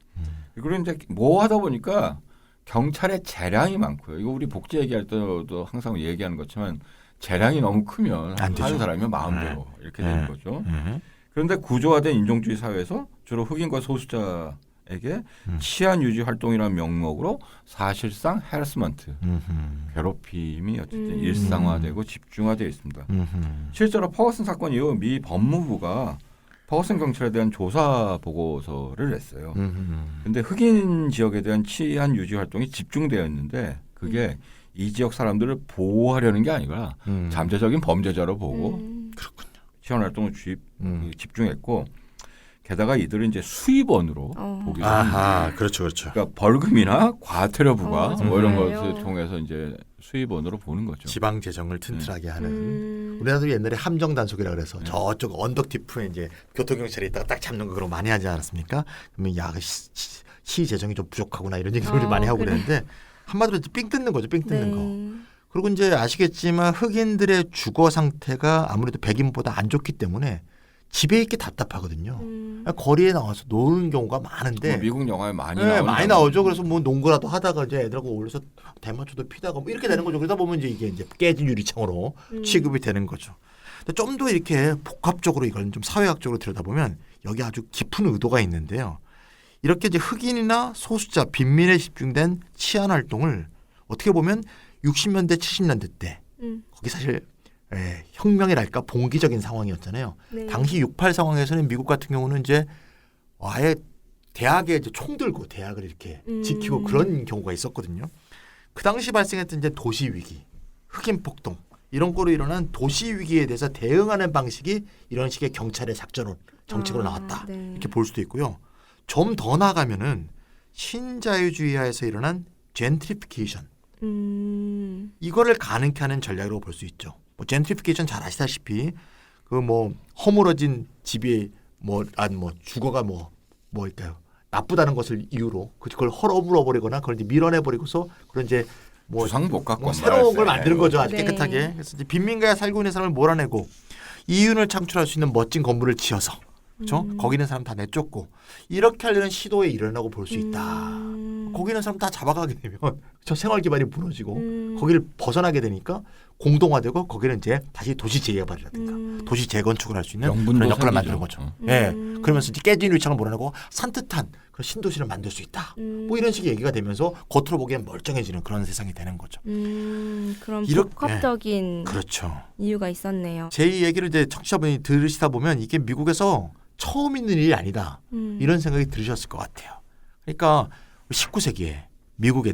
그리고 이제 뭐 하다 보니까 경찰의 재량이 많고요. 이거 우리 복지 얘기할 때도 항상 얘기하는 것지만 재량이 너무 크면 안 되죠. 하는 사람이 마음대로 이렇게 되는 거죠. 예. 그런데 구조화된 인종주의 사회에서 주로 흑인과 소수자에게 치안 유지 활동이라는 명목으로 사실상 해러스먼트, 괴롭힘이 어쨌든 일상화되고 집중화되어 있습니다. 실제로 퍼거슨 사건 이후 미 법무부가 퍼거슨 경찰에 대한 조사 보고서를 냈어요. 근데 흑인 지역에 대한 치안 유지 활동이 집중되어 있는데 그게 이 지역 사람들을 보호하려는 게 아니라 잠재적인 범죄자로 보고 그렇군요. 치안 활동을 집중했고 게다가 이들은 이제 수입원으로 보기 아하, 그렇죠, 그렇죠. 그러니까 벌금이나 과태료 부과 뭐 이런 정말요? 것을 통해서 이제 수입원으로 보는 거죠. 지방 재정을 튼튼하게 하는. 우리나라도 옛날에 함정 단속이라 그래서 저쪽 언덕 뒤프에 이제 교통경찰이 있다가 딱 잡는 거 그런 거 많이 하지 않았습니까? 그러면 시 재정이 좀 부족하구나 이런 얘기를 우리 많이 하고 그래. 그랬는데 한마디로 삥 뜯는 거죠, 삥 뜯는 네. 거. 그리고 이제 아시겠지만 흑인들의 주거 상태가 아무래도 백인보다 안 좋기 때문에 집에 있기 답답하거든요. 거리에 나와서 노는 경우가 많은데 뭐 미국 영화에 많이 네, 나오는 많이 나오죠. 그래서 뭐 농구라도 하다가 이제 애들하고 올려서 대마초도 피다가 뭐 이렇게 되는 거죠. 그러다 보면 이제 이게 이제 깨진 유리창으로 취급이 되는 거죠. 좀 더 이렇게 복합적으로 이걸 좀 사회학적으로 들여다보면 여기 아주 깊은 의도가 있는데요. 이렇게 이제 흑인이나 소수자, 빈민에 집중된 치안 활동을 어떻게 보면 60년대, 70년대 때 거기 사실 혁명이랄까 봉기적인 상황이었잖아요. 네. 당시 6.8 상황에서는 미국 같은 경우는 이제 아예 대학에 이제 총 들고 대학을 이렇게 지키고 그런 경우가 있었거든요. 그 당시 발생했던 이제 도시 위기, 흑인 폭동 이런 거로 일어난 도시 위기에 대해서 대응하는 방식이 이런 식의 경찰의 작전 정책으로 나왔다. 네. 이렇게 볼 수도 있고요. 좀 더 나가면은 신자유주의하에서 일어난 젠트리피케이션 이거를 가능케 하는 전략으로 볼 수 있죠. 뭐 젠트리피케이션 잘 아시다시피 그 뭐 허물어진 집이 뭐 주거가 뭐일까요? 나쁘다는 것을 이유로 그걸 헐어물어 버리거나 그걸 이제 밀어내 버리고서 그런 이제 뭐 주상복합 뭐 새로운 걸 만드는 거죠. 아주 네. 깨끗하게. 그래서 이제 빈민가에 살고 있는 사람을 몰아내고 이윤을 창출할 수 있는 멋진 건물을 지어서 그렇죠? 거기 있는 사람 다 내쫓고 이렇게 하려는 시도에 일어나고 볼 수 있다. 거기 있는 사람 다 잡아가게 되면 저 생활 기반이 무너지고 거기를 벗어나게 되니까 공동화되고 거기는 이제 다시 도시 재개발이라든가 도시 재건축을 할 수 있는 그런 역할을 만드는 거죠. 예. 그러면서 이제 깨진 위창을 몰아내고 산뜻한 그런 신도시를 만들 수 있다. 뭐 이런 식의 얘기가 되면서 겉으로 보기엔 멀쩡해지는 그런 세상이 되는 거죠. 그런 이렇게- 복합적인 그렇죠. 이유가 있었네요. 제 얘기를 이제 청취자분이 들으시다 보면 이게 미국에서 처음 있는 일이 아니다. 이런 생각이 들으셨을 것 같아요. 그러니까 19세기에 미국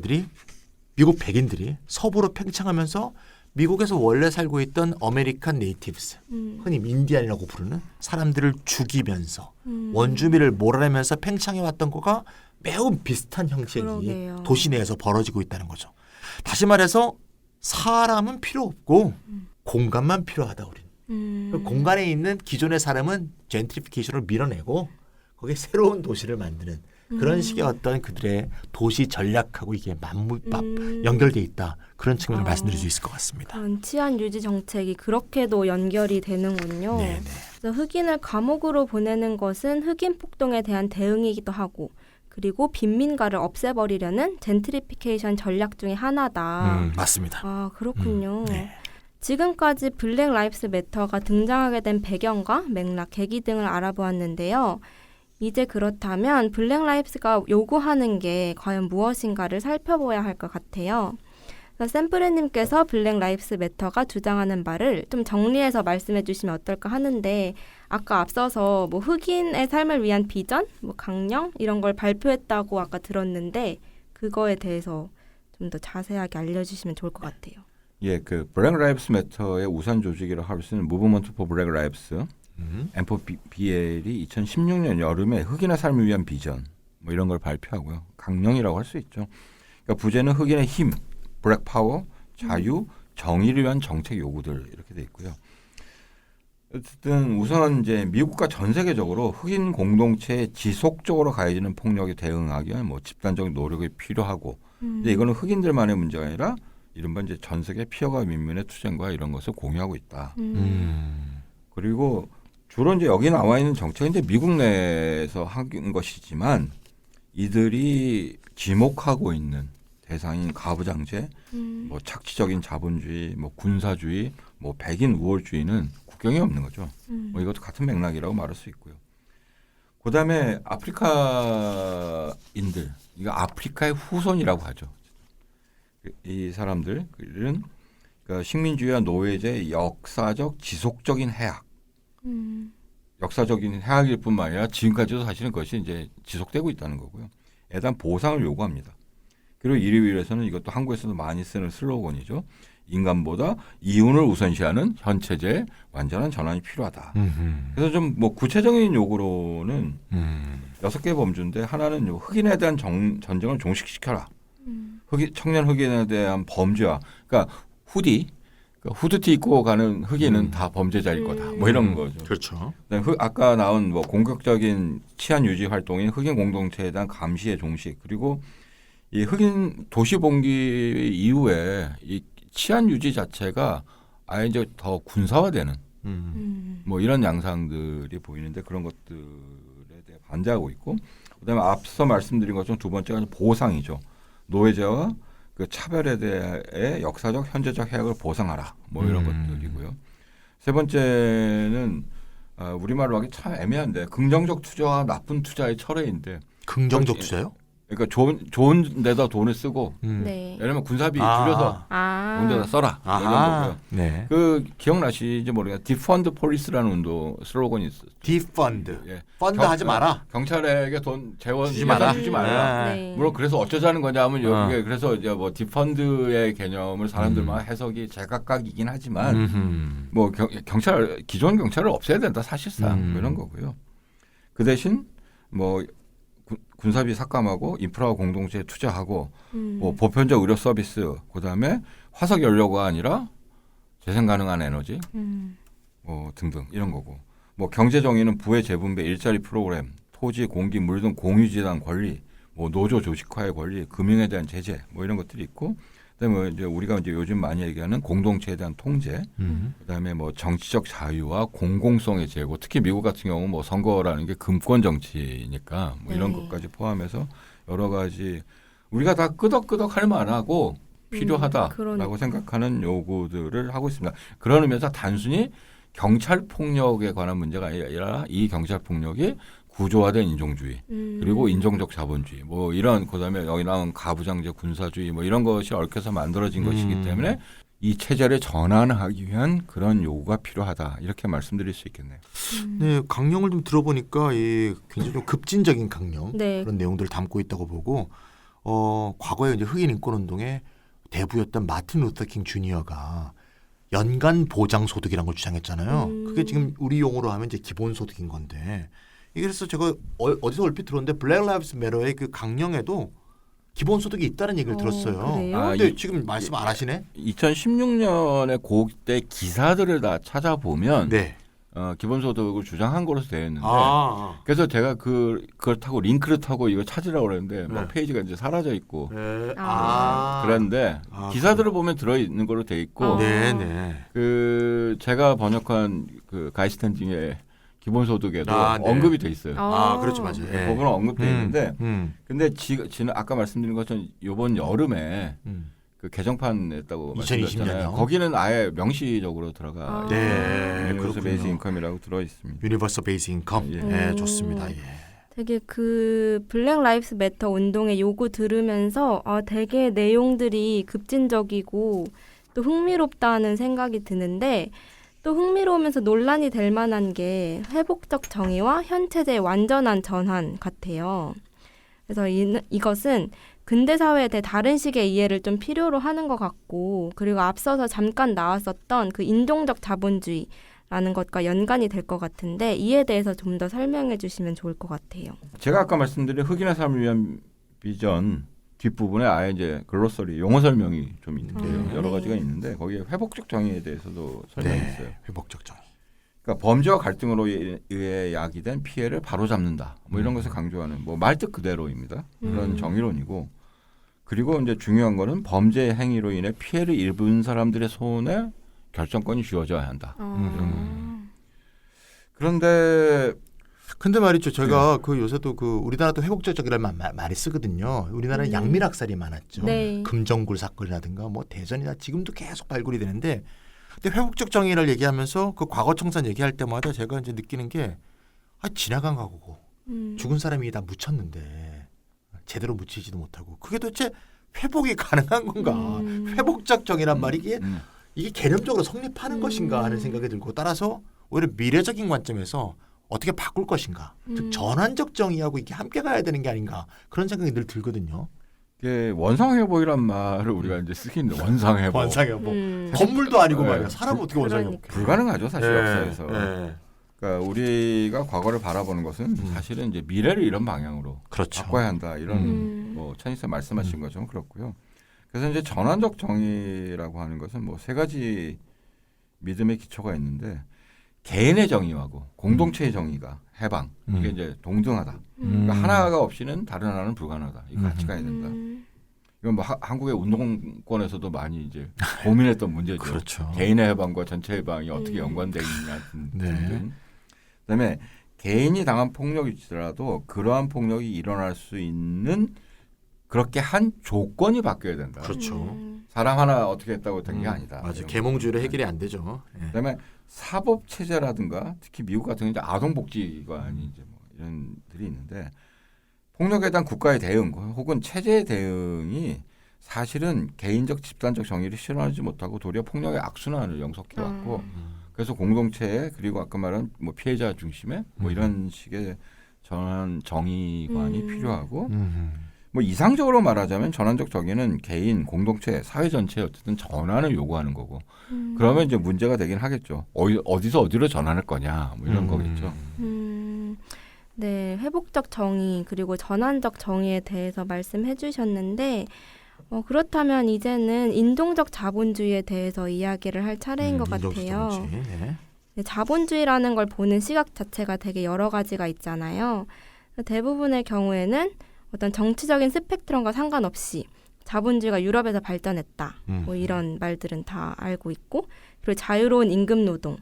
백인들이 서부로 팽창하면서 미국에서 원래 살고 있던 아메리칸 네이티브스, 흔히 인디안이라고 부르는 사람들을 죽이면서 원주민을 몰아내면서 팽창해 왔던 거가 매우 비슷한 형식이 그러게요. 도시 내에서 벌어지고 있다는 거죠. 다시 말해서 사람은 필요 없고 공간만 필요하다 우리는. 그 공간에 있는 기존의 사람은 젠트리피케이션을 밀어내고 거기에 새로운 도시를 만드는 그런 식의 어떤 그들의 도시 전략하고 이게 연결돼 있다. 그런 측면을 말씀드릴 수 있을 것 같습니다. 그런 치안 유지 정책이 그렇게도 연결이 되는군요. 네네. 그래서 흑인을 감옥으로 보내는 것은 흑인 폭동에 대한 대응이기도 하고 그리고 빈민가를 없애버리려는 젠트리피케이션 전략 중에 하나다. 맞습니다. 아, 그렇군요. 네. 지금까지 블랙 라이브스 매터가 등장하게 된 배경과 맥락, 계기 등을 알아보았는데요. 이제 그렇다면 블랙 라이브스가 요구하는 게 과연 무엇인가를 살펴봐야 할 것 같아요. 샘프레님께서 블랙 라이브스 매터가 주장하는 바를 좀 정리해서 말씀해 주시면 어떨까 하는데 아까 앞서서 뭐 흑인의 삶을 위한 비전, 뭐 강령 이런 걸 발표했다고 아까 들었는데 그거에 대해서 좀 더 자세하게 알려주시면 좋을 것 같아요. 예, 그 블랙 라이브스 매터의 우산 조직이라 할 수 있는 무브먼트 포 블랙 라이브스 M4BL이 2016년 여름에 흑인의 삶을 위한 비전 뭐 이런 걸 발표하고요. 강령이라고 할 수 있죠. 그러니까 부제는 흑인의 힘, 블랙 파워, 자유, 정의를 위한 정책 요구들 이렇게 돼 있고요. 어쨌든 우선 이제 미국과 전 세계적으로 흑인 공동체에 지속적으로 가해지는 폭력에 대응하기 위한 뭐 집단적 노력이 필요하고 근데 이거는 흑인들만의 문제가 아니라 이른바 이제 전 세계 피해가 민민의 투쟁과 이런 것을 공유하고 있다. 그리고 주로 이제 여기 나와 있는 정책은 이제 미국 내에서 한 것이지만 이들이 지목하고 있는 대상인 가부장제, 뭐 착취적인 자본주의, 뭐 군사주의, 뭐 백인 우월주의는 국경이 없는 거죠. 뭐 이것도 같은 맥락이라고 말할 수 있고요. 그다음에 아프리카인들, 이거 아프리카의 후손이라고 하죠. 이 사람들은 그러니까 식민주의와 노예제의 역사적 지속적인 해악, 역사적인 해악일 뿐만 아니라 지금까지도 사실은 그것이 이제 지속되고 있다는 거고요. 에 대한 보상을 요구합니다. 그리고 이를 위해서는 이것도 한국에서도 많이 쓰는 슬로건이죠. 인간보다 이윤을 우선시하는 현 체제의 완전한 전환이 필요하다. 그래서 좀 뭐 구체적인 요구로는 6개 범주인데 하나는 흑인에 대한 전쟁을 종식시켜라. 청년 흑인에 대한 범죄와 그러니까 후드티 입고 가는 흑인은 다 범죄자일 거다. 뭐 이런 거죠. 그렇죠. 아까 나온 뭐 공격적인 치안 유지 활동인 흑인 공동체에 대한 감시의 종식 그리고 이 흑인 도시 봉기 이후에 이 치안 유지 자체가 아예 이제 더 군사화되는 뭐 이런 양상들이 보이는데 그런 것들에 대해 반대하고 있고 그다음에 앞서 말씀드린 것처럼 두 번째가 보상이죠. 노예제와 그 차별에 대해 역사적 현재적 해악을 보상하라 뭐 이런 것들이고요. 세 번째는 우리말로 하기 참 애매한데 긍정적 투자와 나쁜 투자의 철회인데 긍정적 투자요? 그러니까 좋은 데다 돈을 쓰고 네. 예를 들면 군사비 줄여서 좋은 데다 써라 뭐 이런 거고요. 네. 그 기억나시지 모르겠어요. 디펀드 폴리스라는 운동 슬로건이 있었죠. 디펀드. 예. 펀드 하지 마라. 경찰에게 돈 재원 주지 마라. 주지 말라. 네. 물론 그래서 어쩌자는 거냐면 여기에 그래서 이제 뭐 디펀드의 개념을 사람들만 해석이 제각각이긴 하지만 뭐 경찰 기존 경찰을 없애야 된다 사실상 뭐 이런 거고요. 그 대신 뭐 군사비 삭감하고 인프라 공동체에 투자하고 뭐 보편적 의료 서비스 그다음에 화석 연료가 아니라 재생 가능한 에너지 뭐 등등 이런 거고 뭐 경제 정의는 부의 재분배 일자리 프로그램 토지 공기 물 등 공유지단 권리 뭐 노조 조직화의 권리 금융에 대한 제재 뭐 이런 것들이 있고 그다음에 이제 우리가 이제 요즘 많이 얘기하는 공동체에 대한 통제 그다음에 뭐 정치적 자유와 공공성의 제고 특히 미국 같은 경우 뭐 선거라는 게 금권 정치니까 뭐 이런 네. 것까지 포함해서 여러 가지 우리가 다 끄덕끄덕 할 만하고 필요하다라고 그러니까. 생각하는 요구들을 하고 있습니다. 그런 의미에서 단순히 경찰 폭력에 관한 문제가 아니라 이 경찰 폭력이 구조화된 인종주의 그리고 인종적 자본주의 뭐 이런 그다음에 여기 나온 가부장제 군사주의 뭐 이런 것이 얽혀서 만들어진 것이기 때문에 이 체제를 전환하기 위한 그런 요구가 필요하다 이렇게 말씀드릴 수 있겠네요. 네, 강령을 좀 들어보니까 이 굉장히 좀 급진적인 강령 네. 그런 내용들을 담고 있다고 보고 과거에 이제 흑인 인권 운동의 대부였던 마틴 루터 킹 주니어가 연간 보장 소득이라는 걸 주장했잖아요. 그게 지금 우리 용어로 하면 이제 기본 소득인 건데 이게 그래서 제가 어디서 얼핏 들었는데 블랙 라이브스 매터의 그 강령에도 기본 소득이 있다는 얘기를 들었어요. 그래요? 근데 지금 말씀 안 하시네? 2016년에 그때 기사들을 다 찾아보면 네. 기본소득을 주장한 거로 되어 있는데 그래서 제가 그걸 타고 링크를 타고 이거 찾으라고 그랬는데 막 페이지가 이제 사라져 있고 네. 그랬는데 기사들을 보면 들어 있는 거로 돼 있고 네. 그 제가 번역한 그 가이스탠딩의 기본소득에도 네. 언급이 돼 있어요. 그렇죠, 맞아요. 예. 법으로 언급돼 있는데 근데 지금 아까 말씀드린 것처럼 이번 여름에 그 개정판 냈다고 2020 말씀드렸잖아요. 년이요? 거기는 아예 명시적으로 들어가 네, 유니버설 그렇군요. 베이스 인컴이라고 들어 있습니다. 유니버설 베이스 인컴. 예. 네, 좋습니다. 예. 되게 그 블랙 라이브스 매터 운동의 요구 들으면서 되게 내용들이 급진적이고 또 흥미롭다는 생각이 드는데 또 흥미로우면서 논란이 될 만한 게 회복적 정의와 현 체제의 완전한 전환 같아요. 그래서 이것은 근대 사회에 대해 다른 식의 이해를 좀 필요로 하는 것 같고 그리고 앞서서 잠깐 나왔었던 그 인종적 자본주의라는 것과 연관이 될 것 같은데 이에 대해서 좀 더 설명해 주시면 좋을 것 같아요. 제가 아까 말씀드린 흑인의 삶을 위한 비전 뒷부분에 아예 이제 글로서리 용어 설명이 좀 있는데요. 여러 가지가 있는데 거기에 회복적 정의에 대해서도 설명이 있어요. 회복적 정의. 그러니까 범죄와 갈등으로 의해 야기된 피해를 바로잡는다. 뭐 이런 것을 강조하는 뭐 말뜻 그대로입니다. 그런 정의론이고 그리고 이제 중요한 거는 범죄 행위로 인해 피해를 입은 사람들의 손에 결정권이 쥐어져야 한다. 그런데 근데 말이죠. 제가 그 요새도 그 우리나라도 회복적 정의라는 말이 쓰거든요. 우리나라는 양밀학살이 많았죠. 네. 금정굴 사건이라든가 뭐 대전이나 지금도 계속 발굴이 되는데 근데 회복적 정의를 얘기하면서 그 과거 청산 얘기할 때마다 제가 이제 느끼는 게 지나간 과거고 죽은 사람이 다 묻혔는데 제대로 묻히지도 못하고 그게 도대체 회복이 가능한 건가? 회복적 정의란 말이 이게 개념적으로 성립하는 것인가 하는 생각이 들고 따라서 오히려 미래적인 관점에서 어떻게 바꿀 것인가? 즉 전환적 정의하고 이게 함께 가야 되는 게 아닌가 그런 생각이 늘 들거든요. 이게 원상회복이란 말을 우리가 이제 쓰긴 원상회복. 원상회복. 건물도 아니고 네. 말이야. 사람 어떻게 원상회복? 불가능하죠 사실 역사에서. 네. 그러니까 우리가 과거를 바라보는 것은 사실은 이제 미래를 이런 방향으로 그렇죠. 바꿔야 한다 이런 뭐 천희쌤 말씀하신 것처럼 그렇고요. 그래서 이제 전환적 정의라고 하는 것은 뭐 세 가지 믿음의 기초가 있는데 개인의 정의하고 공동체의 정의가 해방 이게 이제 동등하다. 그러니까 하나가 없이는 다른 하나는 불가능하다. 이거 같이 가야 된다. 이건 뭐 한국의 운동권에서도 많이 이제 고민했던 문제죠. 그렇죠. 개인의 해방과 전체 해방이 어떻게 연관되어 있느냐 등등. 그다음에 개인이 당한 폭력일지라도 그러한 폭력이 일어날 수 있는 그렇게 한 조건이 바뀌어야 된다. 그렇죠. 사람 하나 어떻게 했다고 된 게 아니다. 맞아요. 계몽주의로 해결이 안 되죠. 네. 그다음에 사법 체제라든가 특히 미국 같은 경우 이제 아동복지관이 이제 뭐 이런 들이 있는데 폭력에 대한 국가의 대응 혹은 체제의 대응이 사실은 개인적 집단적 정의를 실현하지 못하고 도리어 폭력의 악순환을 영속해왔고 그래서 공동체 그리고 아까 말한 뭐 피해자 중심의 뭐 이런 식의 전환 정의관이 필요하고 뭐 이상적으로 말하자면 전환적 정의는 개인, 공동체, 사회 전체에 어쨌든 전환을 요구하는 거고 그러면 이제 문제가 되긴 하겠죠. 어디서 어디로 전환할 거냐 뭐 이런 거겠죠. 네, 회복적 정의 그리고 전환적 정의에 대해서 말씀해 주셨는데 그렇다면 이제는 인종적 자본주의에 대해서 이야기를 할 차례인 것 같아요. 네. 네, 자본주의라는 걸 보는 시각 자체가 되게 여러 가지가 있잖아요. 대부분의 경우에는 어떤 정치적인 스펙트럼과 상관없이 자본주의가 유럽에서 발전했다. 뭐 이런 말들은 다 알고 있고 그리고 자유로운 임금 노동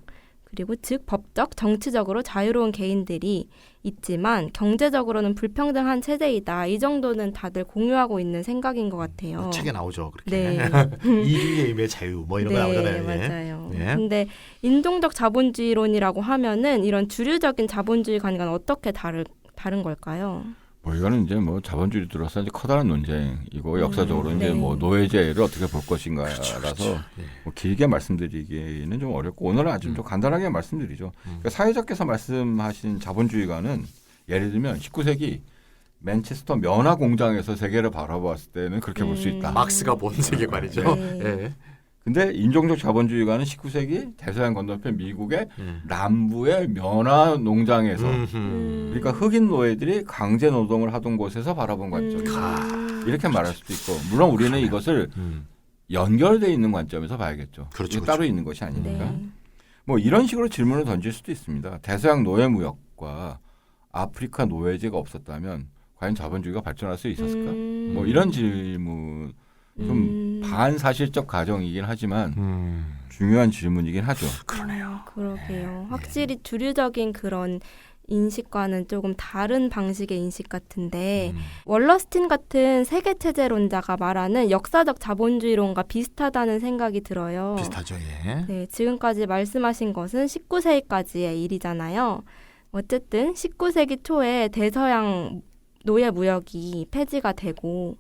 그리고 즉 법적, 정치적으로 자유로운 개인들이 있지만 경제적으로는 불평등한 체제이다. 이 정도는 다들 공유하고 있는 생각인 것 같아요. 책에 나오죠. 그렇게. 네. 이주의 힘의 자유 뭐 이런 거 나오잖아요. 맞아요. 네. 근데 인종적 자본주의론이라고 하면은 이런 주류적인 자본주의관과는 어떻게 다른 걸까요? 뭐 이거는 이제 뭐 자본주의 들어서 이제 커다란 논쟁이고 역사적으로 이제 네. 뭐 노예제를 어떻게 볼 것인가라서 그렇죠. 네. 뭐 길게 말씀드리기는 좀 어렵고 오늘은 아주 좀 간단하게 말씀드리죠. 그러니까 사회자께서 말씀하신 자본주의가는 예를 들면 19세기 맨체스터 면화 공장에서 세계를 바라보았을 때는 그렇게 볼 수 있다. 막스가 본 세계관이죠. 네. 네. 근데 인종적 자본주의가는 19세기 대서양 건너편 미국의 남부의 면화 농장에서 그러니까 흑인 노예들이 강제 노동을 하던 곳에서 바라본 관점 이렇게 말할 수도 있고 물론 우리는 이것을 연결돼 있는 관점에서 봐야겠죠. 그렇죠, 이게 따로 그렇죠. 있는 것이 아니니까. 네. 뭐 이런 식으로 질문을 던질 수도 있습니다. 대서양 노예 무역과 아프리카 노예제가 없었다면 과연 자본주의가 발전할 수 있었을까? 뭐 이런 질문 좀 반사실적 가정이긴 하지만 중요한 질문이긴 하죠. 그러네요. 그러게요. 확실히 주류적인 그런 인식과는 조금 다른 방식의 인식 같은데 월러스틴 같은 세계체제론자가 말하는 역사적 자본주의론과 비슷하다는 생각이 들어요. 비슷하죠. 예. 네, 지금까지 말씀하신 것은 19세기까지의 일이잖아요. 어쨌든 19세기 초에 대서양 노예 무역이 폐지가 되고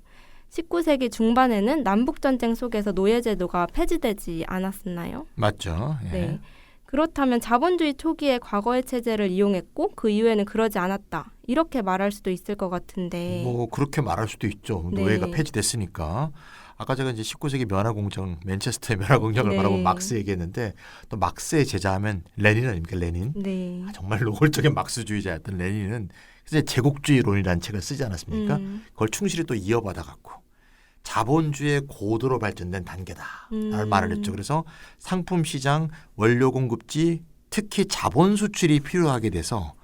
19세기 중반에는 남북전쟁 속에서 노예제도가 폐지되지 않았었나요? 맞죠. 예. 네. 그렇다면 자본주의 초기에 과거의 체제를 이용했고 그 이후에는 그러지 않았다. 이렇게 말할 수도 있을 것 같은데. 뭐 그렇게 말할 수도 있죠. 네. 노예가 폐지됐으니까. 아까 제가 이제 19세기 면화공장, 맨체스터의 면화공장을 네. 바라본 막스 얘기했는데 또 막스의 제자하면 레닌 아닙니까? 레닌. 네. 정말 노골적인 막스주의자였던 레닌은 이제 제국주의론이라는 책을 쓰지 않았습니까? 그걸 충실히 또 이어받아 갖고 자본주의의 고도로 발전된 단계다 라는 말을 했죠. 그래서 상품 시장, 원료 공급지, 특히 자본 수출이 필요하게 돼서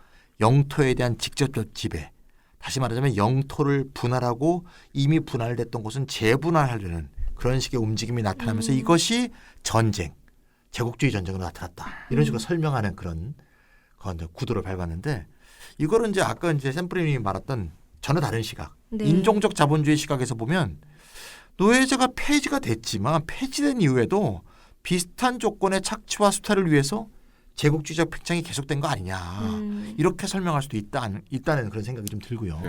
영토에 대한 직접적 지배, 다시 말하자면 영토를 분할하고 이미 분할됐던 곳은 재분할하려는 그런 식의 움직임이 나타나면서 이것이 전쟁, 제국주의 전쟁으로 나타났다. 이런 식으로 설명하는 그런 구도를 밟았는데 이거를 이제 아까 이제 샘프리님이 말했던 전혀 다른 시각, 네. 인종적 자본주의 시각에서 보면 노예제가 폐지가 됐지만 폐지된 이후에도 비슷한 조건의 착취와 수탈을 위해서 제국주의적 팽창이 계속된 거 아니냐 이렇게 설명할 수도 있다는 그런 생각이 좀 들고요.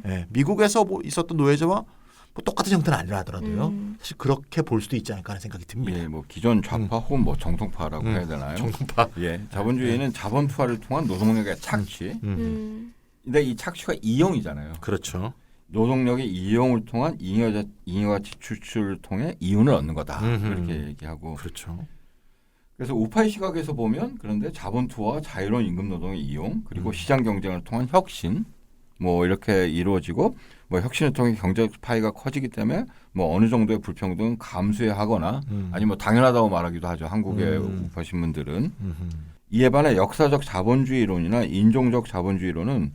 예, 미국에서 뭐 있었던 노예제와 뭐 똑같은 형태는 아니라 하더라도요. 사실 그렇게 볼 수도 있지 않을까 하는 생각이 듭니다. 예, 뭐 기존 좌파 혹은 뭐 정통파라고 해야 되나요? 정파. 예, 자본주의는 자본 투하를 통한 노동력의 착취. 근데 이 착취가 이용이잖아요. 그렇죠. 노동력의 이용을 통한 잉여가치 추출을 통해 이윤을 얻는 거다. 이렇게 얘기하고. 그렇죠. 그래서 우파의 시각에서 보면 그런데 자본 투어와 자유로운 임금 노동의 이용 그리고 시장 경쟁을 통한 혁신 뭐 이렇게 이루어지고 뭐 혁신을 통해 경제 파이가 커지기 때문에 뭐 어느 정도의 불평등은 감수하거나 아니면 뭐 당연하다고 말하기도 하죠. 한국의 우파 신문들은. 이에 반해 역사적 자본주의론이나 인종적 자본주의론은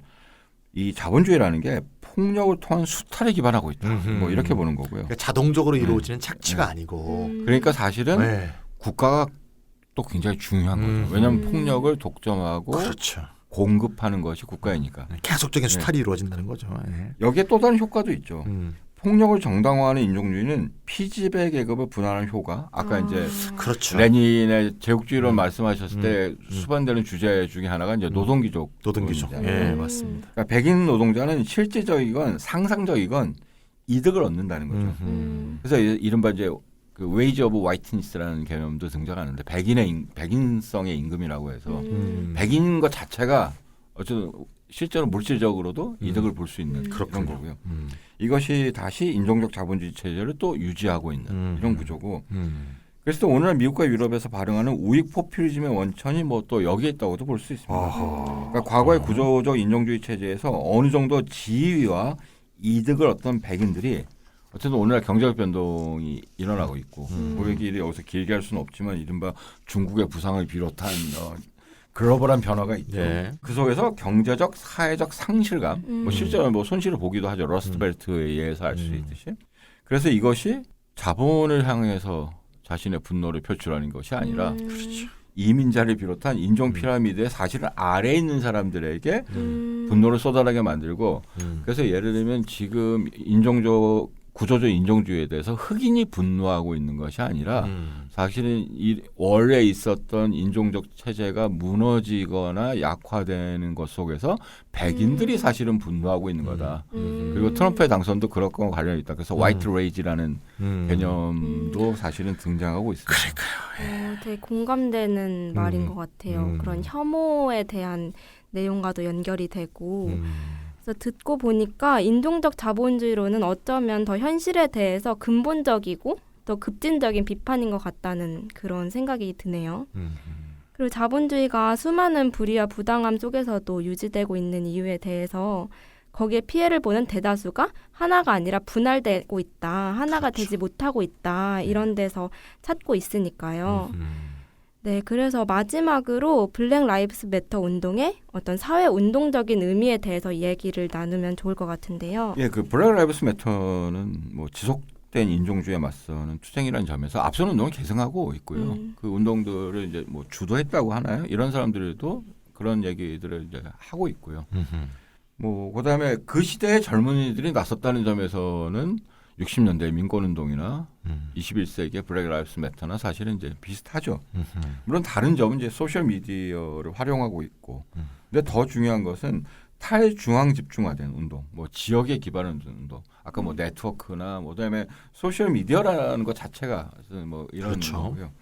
이 자본주의라는 게 폭력을 통한 수탈에 기반하고 있다. 뭐 이렇게 보는 거고요. 그러니까 자동적으로 이루어지는 착취가 아니고. 그러니까 사실은 네. 국가가 또 굉장히 중요한 거죠. 왜냐하면 폭력을 독점하고 그렇죠. 공급하는 것이 국가이니까. 계속적인 수탈이 이루어진다는 거죠. 네. 여기에 또 다른 효과도 있죠. 폭력을 정당화하는 인종주의는 피지배 계급을 분할하는 효과. 아까 이제 그렇죠. 레닌의 제국주의로 말씀하셨을 때 수반되는 주제 중에 하나가 이제 노동귀족. 노동귀족. 예, 맞습니다. 그러니까 백인 노동자는 실질적이건 상상적이건 이득을 얻는다는 거죠. 그래서 이른바 이제 그 웨이지 오브 화이트니스라는 개념도 등장하는데 백인성의 임금이라고 해서 백인인 것 자체가 어쨌든 실제로 물질적으로도 이득을 볼 수 있는 그런 거고요. 이것이 다시 인종적 자본주의 체제를 또 유지하고 있는 이런 구조고. 그래서 또 오늘날 미국과 유럽에서 발행하는 우익 포퓰리즘의 원천이 뭐 또 여기에 있다고도 볼 수 있습니다. 그러니까 과거의 구조적 인종주의 체제에서 어느 정도 지위와 이득을 얻던 백인들이 어쨌든 오늘날 경제적 변동이 일어나고 있고 그 얘기를 여기서 길게 할 수는 없지만 이른바 중국의 부상을 비롯한 글로벌한 변화가 있죠. 네. 그 속에서 경제적, 사회적 상실감, 뭐 실제로 뭐 손실을 보기도 하죠. 러스트벨트에 의해서 알 수 있듯이. 그래서 이것이 자본을 향해서 자신의 분노를 표출하는 것이 아니라 이민자를 비롯한 인종 피라미드의 사실은 아래에 있는 사람들에게 분노를 쏟아나게 만들고 그래서 예를 들면 지금 인종적 구조적 인종주의에 대해서 흑인이 분노하고 있는 것이 아니라 사실은 원래 있었던 인종적 체제가 무너지거나 약화되는 것 속에서 백인들이 사실은 분노하고 있는 거다. 그리고 트럼프의 당선도 그런 것과 관련이 있다. 그래서 화이트 레이지라는 개념도 사실은 등장하고 있습니다. 그러니까요. 되게 공감되는 말인 것 같아요. 그런 혐오에 대한 내용과도 연결이 되고 그래서 듣고 보니까 인종적 자본주의로는 어쩌면 더 현실에 대해서 근본적이고 더 급진적인 비판인 것 같다는 그런 생각이 드네요. 그리고 자본주의가 수많은 불의와 부당함 속에서도 유지되고 있는 이유에 대해서 거기에 피해를 보는 대다수가 하나가 아니라 분할되고 있다. 하나가 되지 못하고 있다. 이런 데서 찾고 있으니까요. 네, 그래서 마지막으로 블랙 라이브스 매터 운동의 어떤 사회 운동적인 의미에 대해서 얘기를 나누면 좋을 것 같은데요. 예, 그 블랙 라이브스 매터는 뭐 지속된 인종주의에 맞서는 투쟁이라는 점에서 앞선 운동을 계승하고 있고요. 그 운동들을 이제 뭐 주도했다고 하나요? 이런 사람들도 그런 얘기들을 이제 하고 있고요. 뭐 그다음에 그 시대의 젊은이들이 나섰다는 점에서는 60년대 민권운동이나 21세기의 블랙 라이브스 매터나 사실은 이제 비슷하죠. 물론 다른 점은 이제 소셜 미디어를 활용하고 있고, 근데 더 중요한 것은 탈중앙 집중화된 운동, 뭐 지역에 기반한 운동, 아까 뭐 네트워크나 뭐 그다음에 소셜 미디어라는 것 자체가 뭐 이런 그렇죠. 거고요.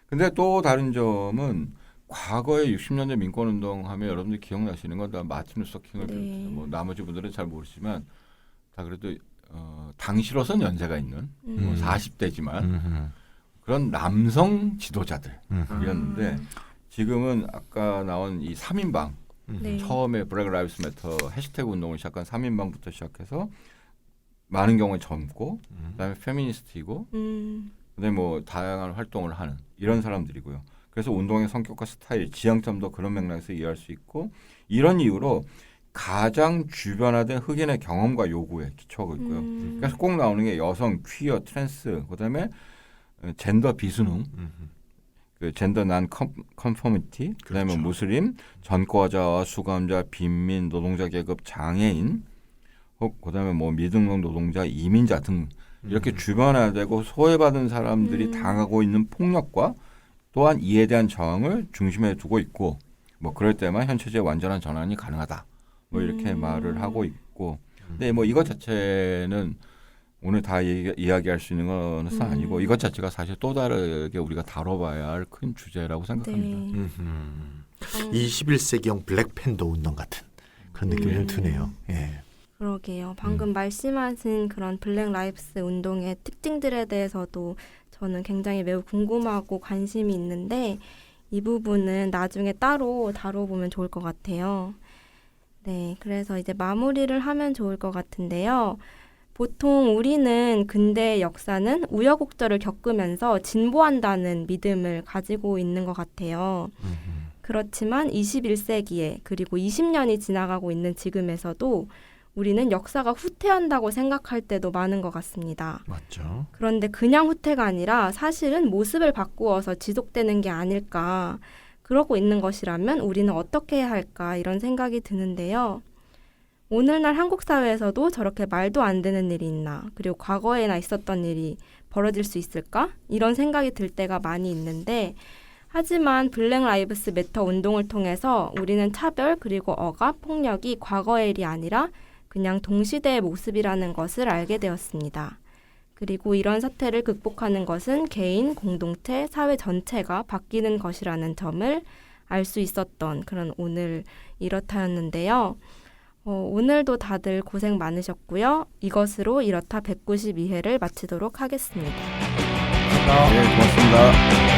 근데 또 다른 점은 과거에 60년대 민권운동 하면 여러분들 기억나시는 건 다 마틴 루서 킹을 비롯해서 뭐 나머지 분들은 잘 모르지만 다 그래도 당시로선 연세가 있는 뭐 40대지만 그런 남성 지도자들이었는데 지금은 아까 나온 이 3인방 네. 처음에 블랙 라이브스 매터 해시태그 운동을 시작한 3인방부터 시작해서 많은 경우에 젊고 그다음에 페미니스트이고 그다음에 뭐 다양한 활동을 하는 이런 사람들이고요. 그래서 운동의 성격과 스타일, 지향점도 그런 맥락에서 이해할 수 있고 이런 이유로 가장 주변화된 흑인의 경험과 요구에 기초하고 있고요. 그래서 꼭 나오는 게 여성, 퀴어, 트랜스, 그다음에 젠더 비순응, 그 젠더 난 컨포미티, 그다음에 그렇죠. 무슬림, 전과자와 수감자, 빈민, 노동자 계급, 장애인, 그다음에 뭐 미등록 노동자, 이민자 등 이렇게 주변화되고 소외받은 사람들이 당하고 있는 폭력과 또한 이에 대한 저항을 중심에 두고 있고 뭐 그럴 때만 현 체제의 완전한 전환이 가능하다. 뭐 이렇게 말을 하고 있고, 근데 뭐 이것 자체는 오늘 다 이야기할 수 있는 것은 아니고 이것 자체가 사실 또 다르게 우리가 다뤄봐야 할 큰 주제라고 생각합니다. 21세기형 블랙팬더 운동 같은 그런 느낌이 좀 드네요. 예. 그러게요. 방금 말씀하신 그런 블랙 라이브스 운동의 특징들에 대해서도 저는 굉장히 매우 궁금하고 관심이 있는데 이 부분은 나중에 따로 다뤄보면 좋을 것 같아요. 네, 그래서 이제 마무리를 하면 좋을 것 같은데요. 보통 우리는 근대 역사는 우여곡절을 겪으면서 진보한다는 믿음을 가지고 있는 것 같아요. 그렇지만 21세기에 그리고 20년이 지나가고 있는 지금에서도 우리는 역사가 후퇴한다고 생각할 때도 많은 것 같습니다. 맞죠. 그런데 그냥 후퇴가 아니라 사실은 모습을 바꾸어서 지속되는 게 아닐까. 그러고 있는 것이라면 우리는 어떻게 해야 할까 이런 생각이 드는데요. 오늘날 한국 사회에서도 저렇게 말도 안 되는 일이 있나, 그리고 과거에나 있었던 일이 벌어질 수 있을까? 이런 생각이 들 때가 많이 있는데, 하지만 블랙 라이브스 매터 운동을 통해서 우리는 차별 그리고 억압, 폭력이 과거의 일이 아니라 그냥 동시대의 모습이라는 것을 알게 되었습니다. 그리고 이런 사태를 극복하는 것은 개인, 공동체, 사회 전체가 바뀌는 것이라는 점을 알 수 있었던 그런 오늘 이렇다였는데요. 오늘도 다들 고생 많으셨고요. 이것으로 이렇다 192회를 마치도록 하겠습니다. 네, 고맙습니다.